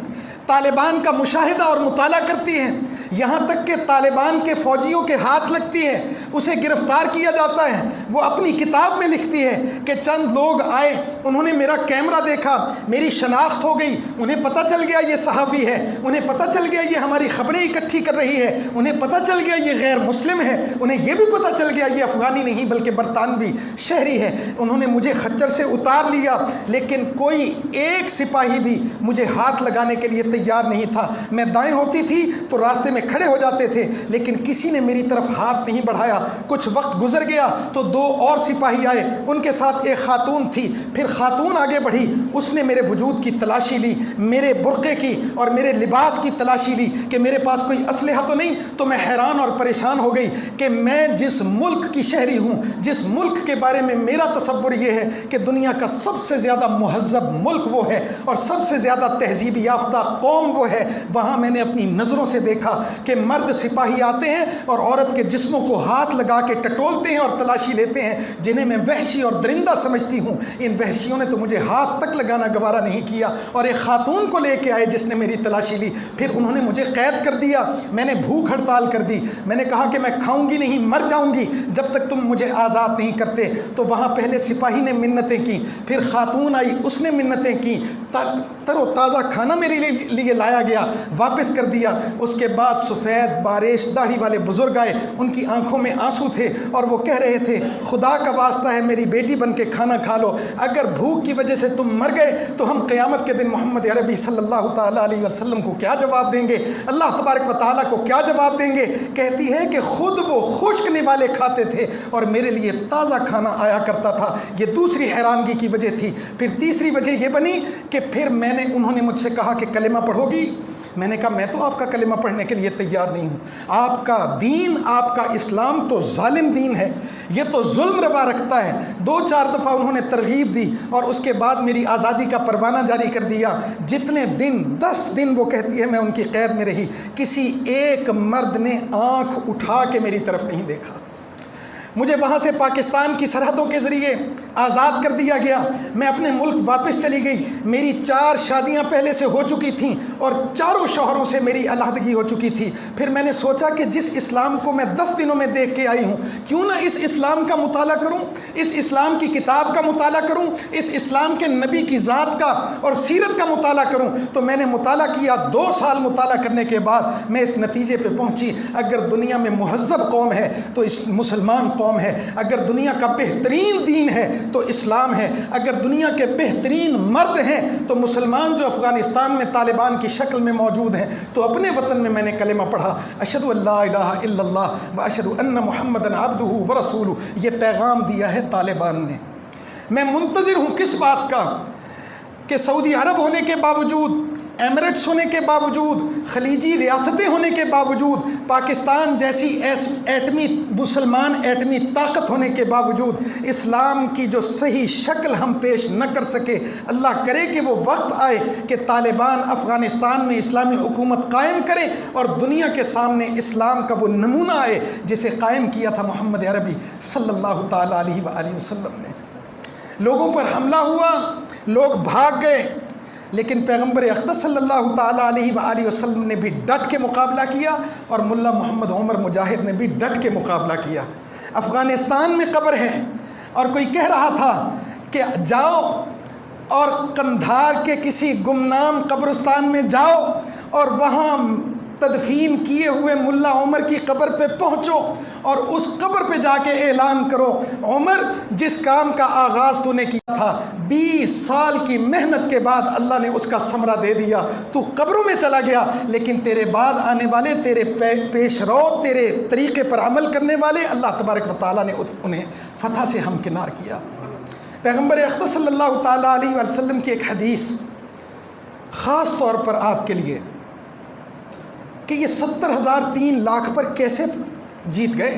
طالبان کا مشاہدہ اور مطالعہ کرتی ہے، یہاں تک کہ طالبان کے فوجیوں کے ہاتھ لگتی ہے، اسے گرفتار کیا جاتا ہے۔ وہ اپنی کتاب میں لکھتی ہے کہ چند لوگ آئے، انہوں نے میرا کیمرہ دیکھا، میری شناخت ہو گئی، انہیں پتہ چل گیا یہ صحافی ہے، انہیں پتہ چل گیا یہ ہماری خبریں اکٹھی کر رہی ہے، انہیں پتہ چل گیا یہ غیر مسلم ہے، انہیں یہ بھی پتہ چل گیا یہ افغانی نہیں بلکہ برطانوی شہری ہے۔ انہوں نے مجھے خچر سے اتار لیا، لیکن کوئی ایک سپاہی بھی مجھے ہاتھ لگانے کے لیے تیار نہیں تھا۔ میں دائیں ہوتی تھی تو راستے میں کھڑے ہو جاتے تھے، لیکن کسی نے میری طرف ہاتھ نہیں بڑھایا۔ کچھ وقت گزر گیا تو 2 اور سپاہی آئے، ان کے ساتھ ایک خاتون تھی، پھر خاتون آگے بڑھی، اس نے میرے وجود کی تلاشی لی، میرے برقعے کی اور میرے لباس کی تلاشی لی کہ میرے پاس کوئی اسلحہ تو نہیں۔ تو میں حیران اور پریشان ہو گئی کہ میں جس ملک کی شہری ہوں، جس ملک کے بارے میں میرا تصور یہ ہے کہ دنیا کا سب سے زیادہ مہذب ملک وہ ہے اور سب سے زیادہ تہذیب یافتہ قوم وہ ہے، وہاں میں نے اپنی نظروں سے دیکھا کہ مرد سپاہی آتے ہیں اور عورت کے جسموں کو ہاتھ لگا کے ٹٹولتے ہیں اور تلاشی لیتے ہیں، جنہیں میں وحشی اور درندہ سمجھتی ہوں۔ ان وحشیوں نے تو مجھے ہاتھ تک لگانا گوارا نہیں کیا، اور ایک خاتون کو لے کے آئے جس نے میری تلاشی لی، پھر انہوں نے مجھے قید کر دیا۔ میں نے بھوک ہڑتال کر دی، میں نے کہا کہ میں کھاؤں گی نہیں، مر جاؤں گی جب تک تم مجھے آزاد نہیں کرتے۔ تو وہاں پہلے سپاہی نے منتیں کی، پھر خاتون آئی، اس نے منتیں کی، تر و تازہ کھانا میرے لیے لایا گیا، واپس کر دیا۔ اس کے بعد بعد سفید بارش داڑھی والے بزرگ آئے، ان کی آنکھوں میں آنسو تھے اور وہ کہہ رہے تھے خدا کا واسطہ ہے میری بیٹی بن کے کھانا کھا لو، اگر بھوک کی وجہ سے تم مر گئے تو ہم قیامت کے دن محمد عربی صلی اللہ تعالیٰ علیہ وسلم کو کیا جواب دیں گے، اللہ تبارک و تعالیٰ کو کیا جواب دیں گے؟ کہتی ہے کہ خود وہ خشک نوالے کھاتے تھے اور میرے لیے تازہ کھانا آیا کرتا تھا۔ یہ دوسری حیرانگی کی وجہ تھی۔ پھر تیسری وجہ یہ بنی کہ پھر انہوں نے مجھ سے کہا کہ کلمہ پڑھو گی؟ میں نے کہا میں تو آپ کا کلمہ پڑھنے کے لیے تیار نہیں ہوں، آپ کا دین، آپ کا اسلام تو ظالم دین ہے، یہ تو ظلم روا رکھتا ہے۔ 2-4 دفعہ انہوں نے ترغیب دی اور اس کے بعد میری آزادی کا پروانہ جاری کر دیا۔ جتنے دن 10 دن وہ کہتی ہے میں ان کی قید میں رہی، کسی ایک مرد نے آنکھ اٹھا کے میری طرف نہیں دیکھا۔ مجھے وہاں سے پاکستان کی سرحدوں کے ذریعے آزاد کر دیا گیا، میں اپنے ملک واپس چلی گئی۔ میری 4 شادیاں پہلے سے ہو چکی تھیں اور چاروں شوہروں سے میری علیحدگی ہو چکی تھی۔ پھر میں نے سوچا کہ جس اسلام کو میں 10 دنوں میں دیکھ کے آئی ہوں، کیوں نہ اس اسلام کا مطالعہ کروں، اس اسلام کی کتاب کا مطالعہ کروں، اس اسلام کے نبی کی ذات کا اور سیرت کا مطالعہ کروں۔ تو میں نے مطالعہ کیا، 2 سال مطالعہ کرنے کے بعد میں اس نتیجے پہ پہنچی، اگر دنیا میں مہذب قوم ہے تو اس مسلمان قوم ہے، اگر دنیا کا بہترین دین ہے تو اسلام ہے، اگر دنیا کے بہترین مرد ہیں تو مسلمان جو افغانستان میں طالبان کی شکل میں موجود ہیں۔ تو اپنے وطن میں نے کلمہ پڑھا، اشہد ان لا الہ الا اللہ و اشہد ان محمدًا عبدہ و رسولہ۔ یہ پیغام دیا ہے طالبان نے۔ میں منتظر ہوں کس بات کا کہ سعودی عرب ہونے کے باوجود، ایمریٹس ہونے کے باوجود، خلیجی ریاستیں ہونے کے باوجود، پاکستان جیسی مسلمان ایٹمی طاقت ہونے کے باوجود اسلام کی جو صحیح شکل ہم پیش نہ کر سکے۔ اللہ کرے کہ وہ وقت آئے کہ طالبان افغانستان میں اسلامی حکومت قائم کرے اور دنیا کے سامنے اسلام کا وہ نمونہ آئے جسے قائم کیا تھا محمد عربی صلی اللہ تعالیٰ علیہ وآلہ وسلم نے۔ لوگوں پر حملہ ہوا، لوگ بھاگ گئے، لیکن پیغمبر اقدس صلی اللہ تعالیٰ علیہ وآلہ وسلم نے بھی ڈٹ کے مقابلہ کیا اور ملا محمد عمر مجاہد نے بھی ڈٹ کے مقابلہ کیا۔ افغانستان میں قبر ہے اور کوئی کہہ رہا تھا کہ جاؤ اور قندھار کے کسی گمنام قبرستان میں جاؤ اور وہاں تدفین کیے ہوئے ملا عمر کی قبر پہ پہنچو اور اس قبر پہ جا کے اعلان کرو، عمر جس کام کا آغاز تو نے کیا تھا 20 سال کی محنت کے بعد اللہ نے اس کا ثمرہ دے دیا، تو قبروں میں چلا گیا، لیکن تیرے بعد آنے والے، تیرے پیش رو، تیرے طریقے پر عمل کرنے والے، اللہ تبارک و تعالیٰ نے انہیں فتح سے ہمکنار کیا۔ پیغمبر اقدس صلی اللہ تعالیٰ علیہ وسلم کی ایک حدیث خاص طور پر آپ کے لیے کہ یہ 70,000 3 لاکھ پر کیسے جیت گئے۔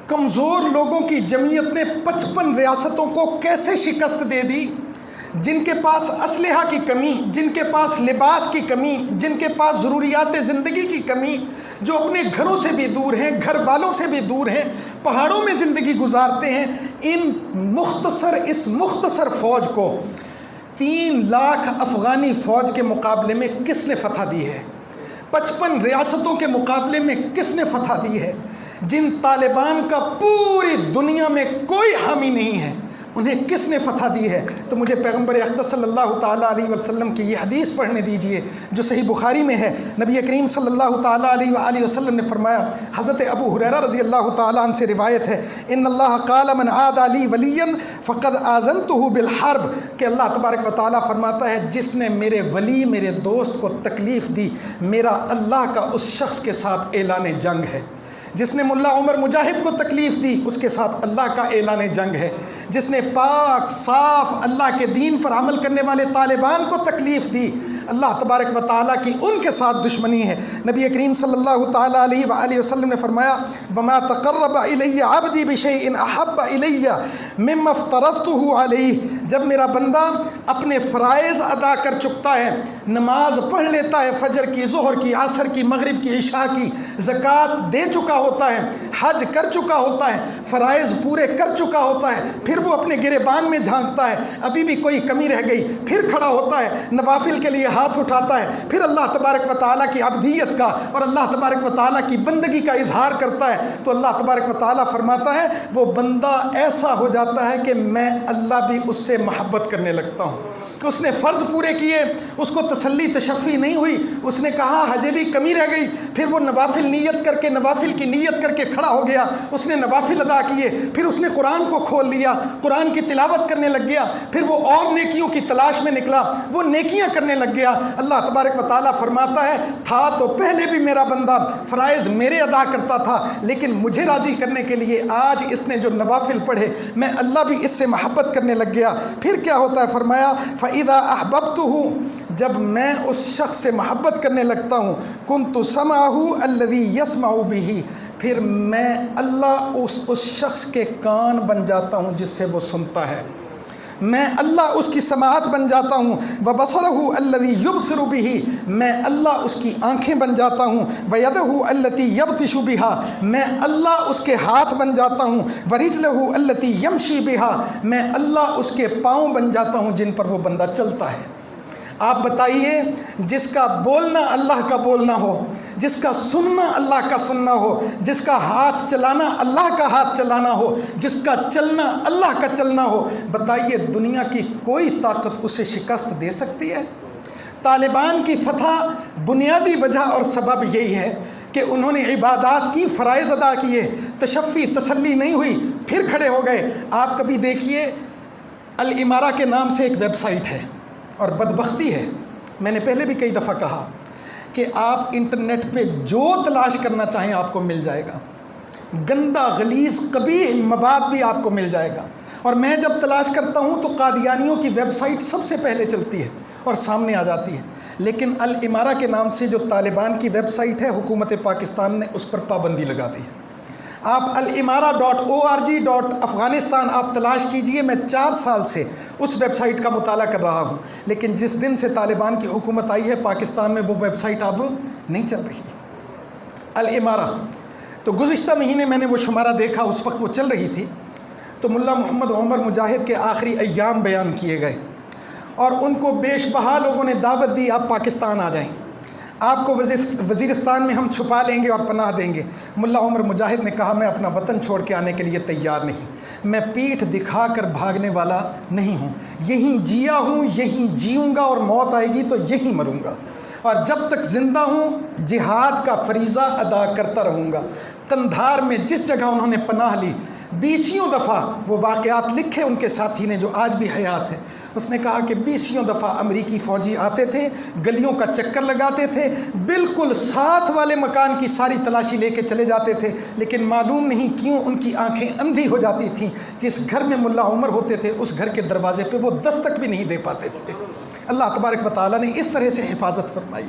کمزور لوگوں کی جمعیت نے 55 ریاستوں کو کیسے شکست دے دی، جن کے پاس اسلحہ کی کمی، جن کے پاس لباس کی کمی، جن کے پاس ضروریات زندگی کی کمی، جو اپنے گھروں سے بھی دور ہیں، گھر والوں سے بھی دور ہیں، پہاڑوں میں زندگی گزارتے ہیں۔ اس مختصر فوج کو 3 لاکھ افغانی فوج کے مقابلے میں کس نے فتح دی ہے؟ 55 ریاستوں کے مقابلے میں کس نے فتح دی ہے؟ جن طالبان کا پوری دنیا میں کوئی حامی نہیں ہے، انہیں کس نے فتح دی ہے؟ تو مجھے پیغمبر اقدس صلی اللہ تعالیٰ علیہ وسلم کی یہ حدیث پڑھنے دیجئے جو صحیح بخاری میں ہے۔ نبی کریم صلی اللہ تعالیٰ علیہ وآلہ وسلم نے فرمایا، حضرت ابو ہریرہ رضی اللہ تعالیٰ عنہ سے روایت ہے، ان اللہ قال من عادى لي وليا فقد آذنته بالحرب، کہ اللہ تبارک و تعالیٰ فرماتا ہے جس نے میرے ولی، میرے دوست کو تکلیف دی، میرا اللہ کا اس شخص کے ساتھ اعلان جنگ ہے۔ جس نے ملا عمر مجاہد کو تکلیف دی، اس کے ساتھ اللہ کا اعلان جنگ ہے۔ جس نے پاک صاف اللہ کے دین پر عمل کرنے والے طالبان کو تکلیف دی، اللہ تبارک و تعالیٰ کی ان کے ساتھ دشمنی ہے۔ نبی کریم صلی اللہ تعالیٰ علیہ وآلہ وسلم نے فرمایا، وَمَا تَقَرَّبَ إِلَيَّ عَبْدِي بِشَيْءٍ أَحَبَّ إِلَيَّ مِمَّا افْتَرَضْتُهُ عَلَيْهِ، جب میرا بندہ اپنے فرائض ادا کر چکتا ہے، نماز پڑھ لیتا ہے، فجر کی، ظہر کی، عصر کی، مغرب کی، عشاء کی، زکوٰۃ دے چکا ہوتا ہے، حج کر چکا ہوتا ہے، فرائض پورے کر چکا ہوتا ہے، پھر وہ اپنے گریبان میں جھانکتا ہے، ابھی بھی کوئی کمی رہ گئی، پھر کھڑا ہوتا ہے، نوافل کے لیے ہاتھ اٹھاتا ہے، پھر اللہ تبارک و تعالیٰ کی عبدیت کا اور اللہ تبارک و تعالیٰ کی بندگی کا اظہار کرتا ہے، تو اللہ تبارک و تعالیٰ فرماتا ہے وہ بندہ ایسا ہو جاتا ہے کہ میں اللہ بھی اس سے محبت کرنے لگتا ہوں۔ اس نے فرض پورے کیے، اس کو تسلی تشفی نہیں ہوئی، اس نے کہا حجے بھی کمی رہ گئی، پھر وہ نوافل کی نیت کر کے کھڑا ہو گیا، اس نے نوافل ادا کیے، پھر اس نے قرآن کو کھول لیا، قرآن کی تلاوت کرنے لگ گیا، پھر وہ اور نیکیوں کی تلاش میں نکلا، وہ نیکیاں کرنے لگ گیا۔ اللہ تبارک و تعالیٰ فرماتا ہے تھا تو پہلے بھی میرا بندہ فرائض میرے ادا کرتا تھا، لیکن مجھے راضی کرنے کے لیے آج اس نے جو نوافل پڑھے میں اللہ بھی اس سے محبت کرنے لگ گیا۔ پھر کیا ہوتا ہے؟ فرمایا فَإِذَا أَحْبَبْتُهُ، جب میں اس شخص سے محبت کرنے لگتا ہوں، كُنْتُ سَمْعَهُ الَّذِي يَسْمَعُ بِهِ، پھر میں اللہ اس شخص کے کان بن جاتا ہوں جس سے وہ سنتا ہے، میں اللہ اس کی سماعت بن جاتا ہوں، وَبَصَرَهُ الَّذِي يُبْصِرُ بِهِ، میں اللہ اس کی آنکھیں بن جاتا ہوں، وَيَدَهُ الَّتِي يَبْطِشُ بِهَا، میں اللہ اس کے ہاتھ بن جاتا ہوں، وَرِجْلَهُ الَّتِي يَمْشِي بِهَا، میں اللہ اس کے پاؤں بن جاتا ہوں جن پر وہ بندہ چلتا ہے۔ آپ بتائیے جس کا بولنا اللہ کا بولنا ہو، جس کا سننا اللہ کا سننا ہو، جس کا ہاتھ چلانا اللہ کا ہاتھ چلانا ہو، جس کا چلنا اللہ کا چلنا ہو، بتائیے دنیا کی کوئی طاقت اسے شکست دے سکتی ہے؟ طالبان کی فتح بنیادی وجہ اور سبب یہی ہے کہ انہوں نے عبادات کی، فرائض ادا کیے، تشفی تسلی نہیں ہوئی، پھر کھڑے ہو گئے۔ آپ کبھی دیکھیے الامارہ کے نام سے ایک ویب سائٹ ہے، اور بدبختی ہے، میں نے پہلے بھی کئی دفعہ کہا کہ آپ انٹرنیٹ پہ جو تلاش کرنا چاہیں آپ کو مل جائے گا، گندہ غلیظ قبیح مواد بھی آپ کو مل جائے گا، اور میں جب تلاش کرتا ہوں تو قادیانیوں کی ویب سائٹ سب سے پہلے چلتی ہے اور سامنے آ جاتی ہے، لیکن الامارہ کے نام سے جو طالبان کی ویب سائٹ ہے، حکومت پاکستان نے اس پر پابندی لگا دی ہے۔ آپ الامارہ.org.افغانستان آپ تلاش کیجئے، میں 4 سال سے اس ویب سائٹ کا مطالعہ کر رہا ہوں، لیکن جس دن سے طالبان کی حکومت آئی ہے پاکستان میں وہ ویب سائٹ اب نہیں چل رہی۔ الامارہ تو گزشتہ مہینے میں نے وہ شمارہ دیکھا، اس وقت وہ چل رہی تھی، تو ملا محمد عمر مجاہد کے آخری ایام بیان کیے گئے، اور ان کو بیش بہا لوگوں نے دعوت دی آپ پاکستان آ جائیں، آپ کو وزیرستان میں ہم چھپا لیں گے اور پناہ دیں گے۔ ملا عمر مجاہد نے کہا میں اپنا وطن چھوڑ کے آنے کے لیے تیار نہیں، میں پیٹھ دکھا کر بھاگنے والا نہیں ہوں، یہیں جیا ہوں، یہیں جیوں گا، اور موت آئے گی تو یہیں مروں گا، اور جب تک زندہ ہوں جہاد کا فریضہ ادا کرتا رہوں گا۔ قندھار میں جس جگہ انہوں نے پناہ لی، 20 دفعہ وہ واقعات لکھے ان کے ساتھی نے جو آج بھی حیات ہے، اس نے کہا کہ 20 دفعہ امریکی فوجی آتے تھے، گلیوں کا چکر لگاتے تھے، بالکل ساتھ والے مکان کی ساری تلاشی لے کے چلے جاتے تھے، لیکن معلوم نہیں کیوں ان کی آنکھیں اندھی ہو جاتی تھیں، جس گھر میں ملا عمر ہوتے تھے اس گھر کے دروازے پہ وہ دستک بھی نہیں دے پاتے تھے۔ اللہ تبارک و تعالیٰ نے اس طرح سے حفاظت فرمائی۔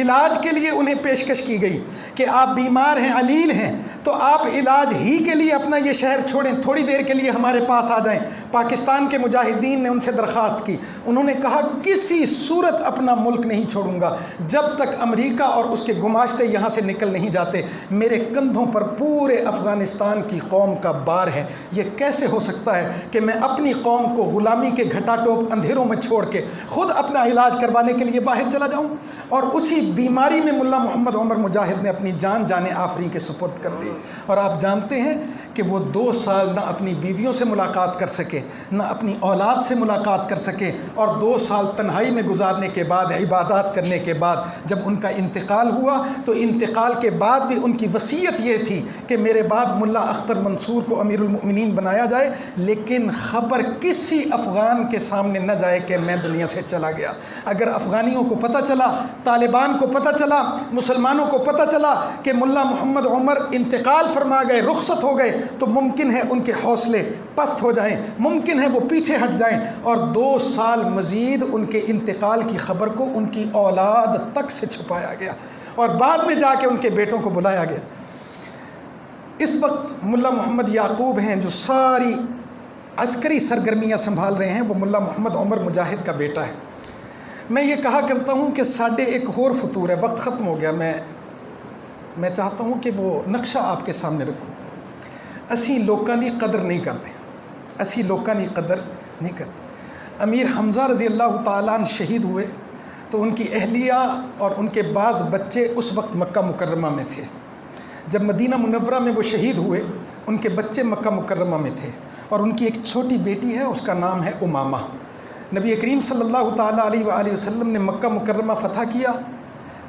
علاج کے لیے انہیں پیشکش کی گئی کہ آپ بیمار ہیں، علیل ہیں، تو آپ علاج ہی کے لیے اپنا یہ شہر چھوڑیں، تھوڑی دیر کے لیے ہمارے پاس آ جائیں۔ پاکستان کے مجاہدین نے ان سے درخواست کی، انہوں نے کہا کسی صورت اپنا ملک نہیں چھوڑوں گا جب تک امریکہ اور اس کے گماشتے یہاں سے نکل نہیں جاتے۔ میرے کندھوں پر پورے افغانستان کی قوم کا بار ہے، یہ کیسے ہو سکتا ہے کہ میں اپنی قوم کو غلامی کے گھٹا ٹوپ اندھیروں میں چھوڑ کے خود اپنا علاج کروانے کے لیے باہر چلا جاؤں؟ اور اسی بیماری میں ملا محمد عمر مجاہد نے اپنی جان آفرین کے سپرد کر دی۔ اور آپ جانتے ہیں کہ وہ 2 سال نہ اپنی بیویوں سے ملاقات کر سکے، نہ اپنی اولاد سے ملاقات کر سکے، اور 2 سال تنہائی میں گزارنے کے بعد، عبادات کرنے کے بعد جب ان کا انتقال ہوا تو انتقال کے بعد بھی ان کی وصیت یہ تھی کہ میرے بعد ملا اختر منصور کو امیر المؤمنین بنایا جائے، لیکن خبر کسی افغان کے سامنے نہ جائے کہ میں دنیا سے چلا گیا۔ اگر افغانیوں کو پتہ چلا، طالبان کو پتہ چلا، مسلمانوں کو پتہ چلا کہ ملا محمد عمر انتقال فرما گئے، رخصت ہو گئے، تو ممکن ہے ان کے حوصلے پست ہو جائیں، ممکن ہے وہ پیچھے ہٹ جائیں، اور 2 سال مزید ان کے انتقال کی خبر کو ان کی اولاد تک سے چھپایا گیا، اور بعد میں جا کے ان کے بیٹوں کو بلایا گیا۔ اس وقت ملا محمد یعقوب ہیں جو ساری عسکری سرگرمیاں سنبھال رہے ہیں، وہ ملا محمد عمر مجاہد کا بیٹا ہے۔ میں یہ کہا کرتا ہوں کہ ساڈے ایک اور فطور ہے، وقت ختم ہو گیا، میں چاہتا ہوں کہ وہ نقشہ آپ کے سامنے رکھوں۔ اسی لوکاں دی قدر نہیں کرتے، اسی لوکاں دی قدر نہیں کرتے۔ امیر حمزہ رضی اللہ تعالیٰ عنہ شہید ہوئے، تو ان کی اہلیہ اور ان کے بعض بچے اس وقت مکہ مکرمہ میں تھے. جب مدینہ منورہ میں وہ شہید ہوئے ان کے بچے مکہ مکرمہ میں تھے، اور ان کی ایک چھوٹی بیٹی ہے، اس کا نام ہے امامہ. نبی کریم صلی اللہ تعالیٰ علیہ وآلہ وسلم نے مکہ مکرمہ فتح کیا.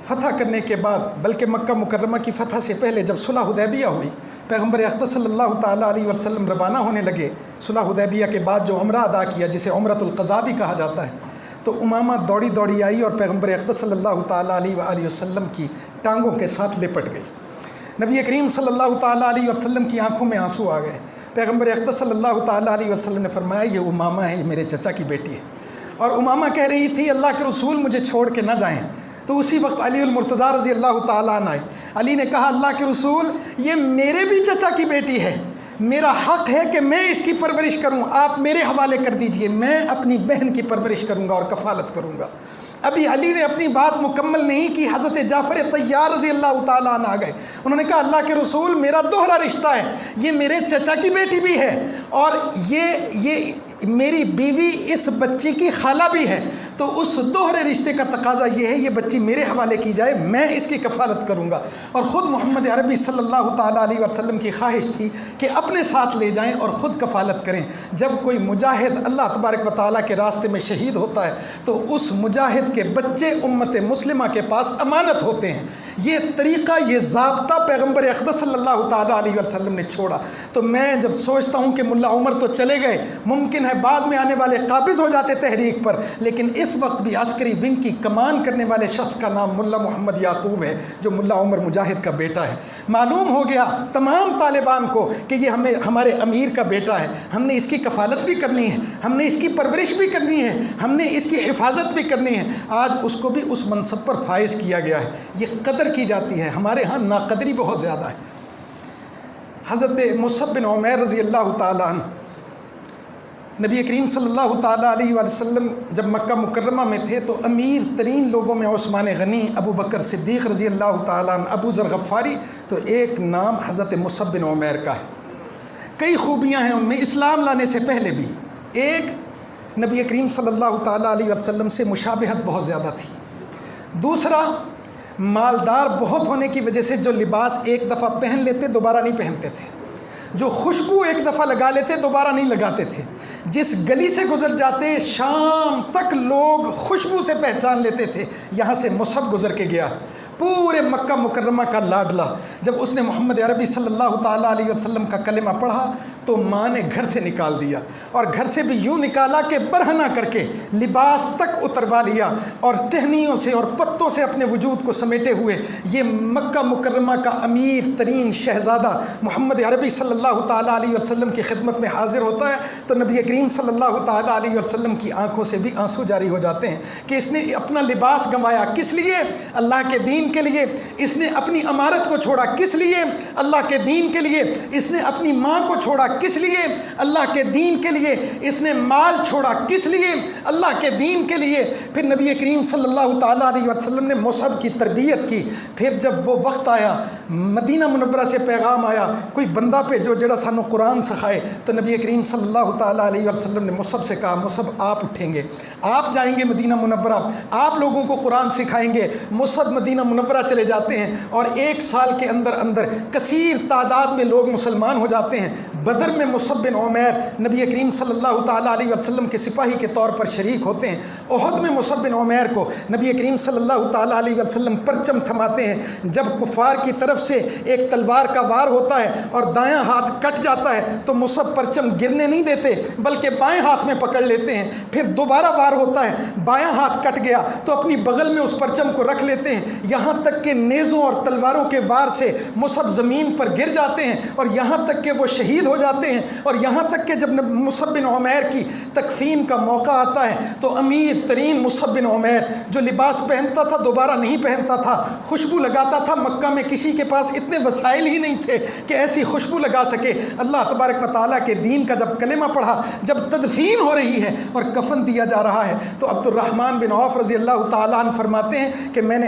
فتح کرنے کے بعد، بلکہ مکہ مکرمہ کی فتح سے پہلے جب صلح حدیبیہ ہوئی، پیغمبر اقدس صلی اللہ تعالیٰ علیہ وسلم روانہ ہونے لگے. صلح حدیبیہ کے بعد جو عمرہ ادا کیا، جسے عمرۃ القضاء بھی کہا جاتا ہے، تو امامہ دوڑی دوڑی آئی اور پیغمبر اقدس صلی اللہ تعالیٰ علیہ وآلہ وسلم کی ٹانگوں کے ساتھ لپٹ گئی. نبی کریم صلی اللہ تعالیٰ علیہ وسلم کی آنکھوں میں آنسو آ گئے. پیغمبر اقدس صلی اللہ تعالیٰ علیہ وسلم نے فرمایا یہ امامہ ہے، یہ میرے چچا کی بیٹی ہے. اور امامہ کہہ رہی تھی اللہ کے رسول مجھے چھوڑ کے نہ جائیں. تو اسی وقت علی المرتضیٰ رضی اللہ تعالیٰ عنہ آئے. علی نے کہا اللہ کے رسول یہ میرے بھی چچا کی بیٹی ہے، میرا حق ہے کہ میں اس کی پرورش کروں، آپ میرے حوالے کر دیجئے، میں اپنی بہن کی پرورش کروں گا اور کفالت کروں گا. ابھی علی نے اپنی بات مکمل نہیں کی، حضرت جعفر طیار رضی اللہ تعالیٰ عنہ آ گئے. انہوں نے کہا اللہ کے رسول میرا دوہرا رشتہ ہے، یہ میرے چچا کی بیٹی بھی ہے اور یہ میری بیوی اس بچی کی خالہ بھی ہے، تو اس دوہرے رشتے کا تقاضا یہ ہے یہ بچی میرے حوالے کی جائے، میں اس کی کفالت کروں گا. اور خود محمد عربی صلی اللہ تعالیٰ علیہ وسلم کی خواہش تھی کہ اپنے ساتھ لے جائیں اور خود کفالت کریں. جب کوئی مجاہد اللہ تبارک و تعالیٰ کے راستے میں شہید ہوتا ہے تو اس مجاہد کے بچے امت مسلمہ کے پاس امانت ہوتے ہیں. یہ طریقہ، یہ ضابطہ پیغمبر اقدس صلی اللہ تعالیٰ علیہ وسلم نے چھوڑا. تو میں جب سوچتا ہوں کہ ملا عمر تو چلے گئے، ممکن ہے بعد میں آنے والے قابض ہو جاتے تحریک پر، لیکن اس وقت بھی عسکری ونگ کی کمان کرنے والے شخص کا نام ملا محمد یعقوب ہے، جو ملا عمر مجاہد کا بیٹا ہے. معلوم ہو گیا تمام طالبان کو کہ یہ ہمارے امیر کا بیٹا ہے، ہم نے اس کی کفالت بھی کرنی ہے، ہم نے اس کی پرورش بھی کرنی ہے، ہم نے اس کی حفاظت بھی کرنی ہے. آج اس کو بھی اس منصب پر فائز کیا گیا ہے، یہ قدر کی جاتی ہے. ہمارے ہاں ناقدری بہت زیادہ ہے. حضرت مصعب بن عمیر رضی اللہ تعالیٰ عنہ، نبی کریم صلی اللہ تعالیٰ علیہ وسلم جب مکہ مکرمہ میں تھے تو امیر ترین لوگوں میں عثمان غنی، ابو بکر صدیق رضی اللہ تعالیٰ عنہ، ابو ذر غفاری، تو ایک نام حضرت مصعب بن عمیر کا ہے. کئی خوبیاں ہیں ان میں اسلام لانے سے پہلے بھی. ایک، نبی کریم صلی اللہ تعالیٰ علیہ وسلم سے مشابہت بہت زیادہ تھی. دوسرا، مالدار بہت ہونے کی وجہ سے جو لباس ایک دفعہ پہن لیتے دوبارہ نہیں پہنتے تھے، جو خوشبو ایک دفعہ لگا لیتے دوبارہ نہیں لگاتے تھے. جس گلی سے گزر جاتے شام تک لوگ خوشبو سے پہچان لیتے تھے یہاں سے مصعب گزر کے گیا. پورے مکہ مکرمہ کا لاڈلا. جب اس نے محمد عربی صلی اللہ تعالیٰ علیہ وسلم کا کلمہ پڑھا تو ماں نے گھر سے نکال دیا، اور گھر سے بھی یوں نکالا کہ برہنہ کر کے لباس تک اتروا لیا، اور ٹہنیوں سے اور پتوں سے اپنے وجود کو سمیٹے ہوئے یہ مکہ مکرمہ کا امیر ترین شہزادہ محمد عربی صلی اللہ تعالیٰ علیہ وسلم کی خدمت میں حاضر ہوتا ہے. تو نبی کریم صلی اللہ تعالیٰ علیہ وسلم کی آنکھوں سے بھی آنسو جاری ہو جاتے ہیں کہ اس نے اپنا لباس گنوایا کس لیے؟ اللہ کے دین کے لیے. اس نے اپنی امارت کو چھوڑا کس لیے؟ اللہ کے دین کے لیے. اس نے اپنی ماں کو چھوڑا کس لیے؟ اللہ کے دین کے لیے. اس نے مال چھوڑا کس لیے؟ اللہ کے دین کے لیے. پھر نبی کریم صلی اللہ تعالیٰ علیہ وسلم نے مصعب کی تربیت کی. پھر جب وہ وقت آیا، مدینہ منورہ سے پیغام آیا کوئی بندہ پہ جو جڑا سانو قرآن سکھائے، تو نبی کریم صلی اللہ تعالیٰ علیہ وسلم نے مصعب سے کہا مصعب آپ اٹھیں گے، آپ جائیں گے مدینہ منورہ، آپ لوگوں کو قرآن سکھائیں گے. مصعب مدینہ منورہ چلے جاتے ہیں اور 1 سال کے اندر کثیر تعداد میں لوگ مسلمان ہو جاتے ہیں. بدر میں مصعب بن عمیر نبی کریم صلی اللہ تعالیٰ علیہ وسلم کے سپاہی کے طور پر شریک ہوتے ہیں. احد میں مصعب بن عمیر کو نبی کریم صلی اللہ تعالیٰ علیہ وسلم پرچم تھماتے ہیں. جب کفار کی طرف سے ایک تلوار کا وار ہوتا ہے اور دایاں ہاتھ کٹ جاتا ہے تو مصعب پرچم گرنے نہیں دیتے بلکہ بائیں ہاتھ میں پکڑ لیتے ہیں. پھر دوبارہ وار ہوتا ہے، بایاں ہاتھ کٹ گیا تو اپنی بغل میں اس پرچم کو رکھ لیتے ہیں، یہاں تک کہ نیزوں اور تلواروں کے وار سے مصعب زمین پر گر جاتے ہیں اور یہاں تک کہ وہ شہید ہو جاتے ہیں. اور یہاں تک کہ جب مصعب بن عمیر کی تکفین کا موقع آتا ہے تو امیر ترین مصعب بن عمیر جو لباس پہنتا تھا دوبارہ نہیں پہنتا تھا، خوشبو لگاتا تھا. مکہ میں کسی کے پاس اتنے وسائل ہی نہیں تھے کہ ایسی خوشبو لگا سکے. اللہ تبارک و تعالیٰ کے دین کا جب کلمہ پڑھا، جب تدفین ہو رہی ہے اور کفن دیا جا رہا ہے، تو عبد الرحمن بن عوف رضی اللہ تعالیٰ عنہ فرماتے ہیں کہ میں نے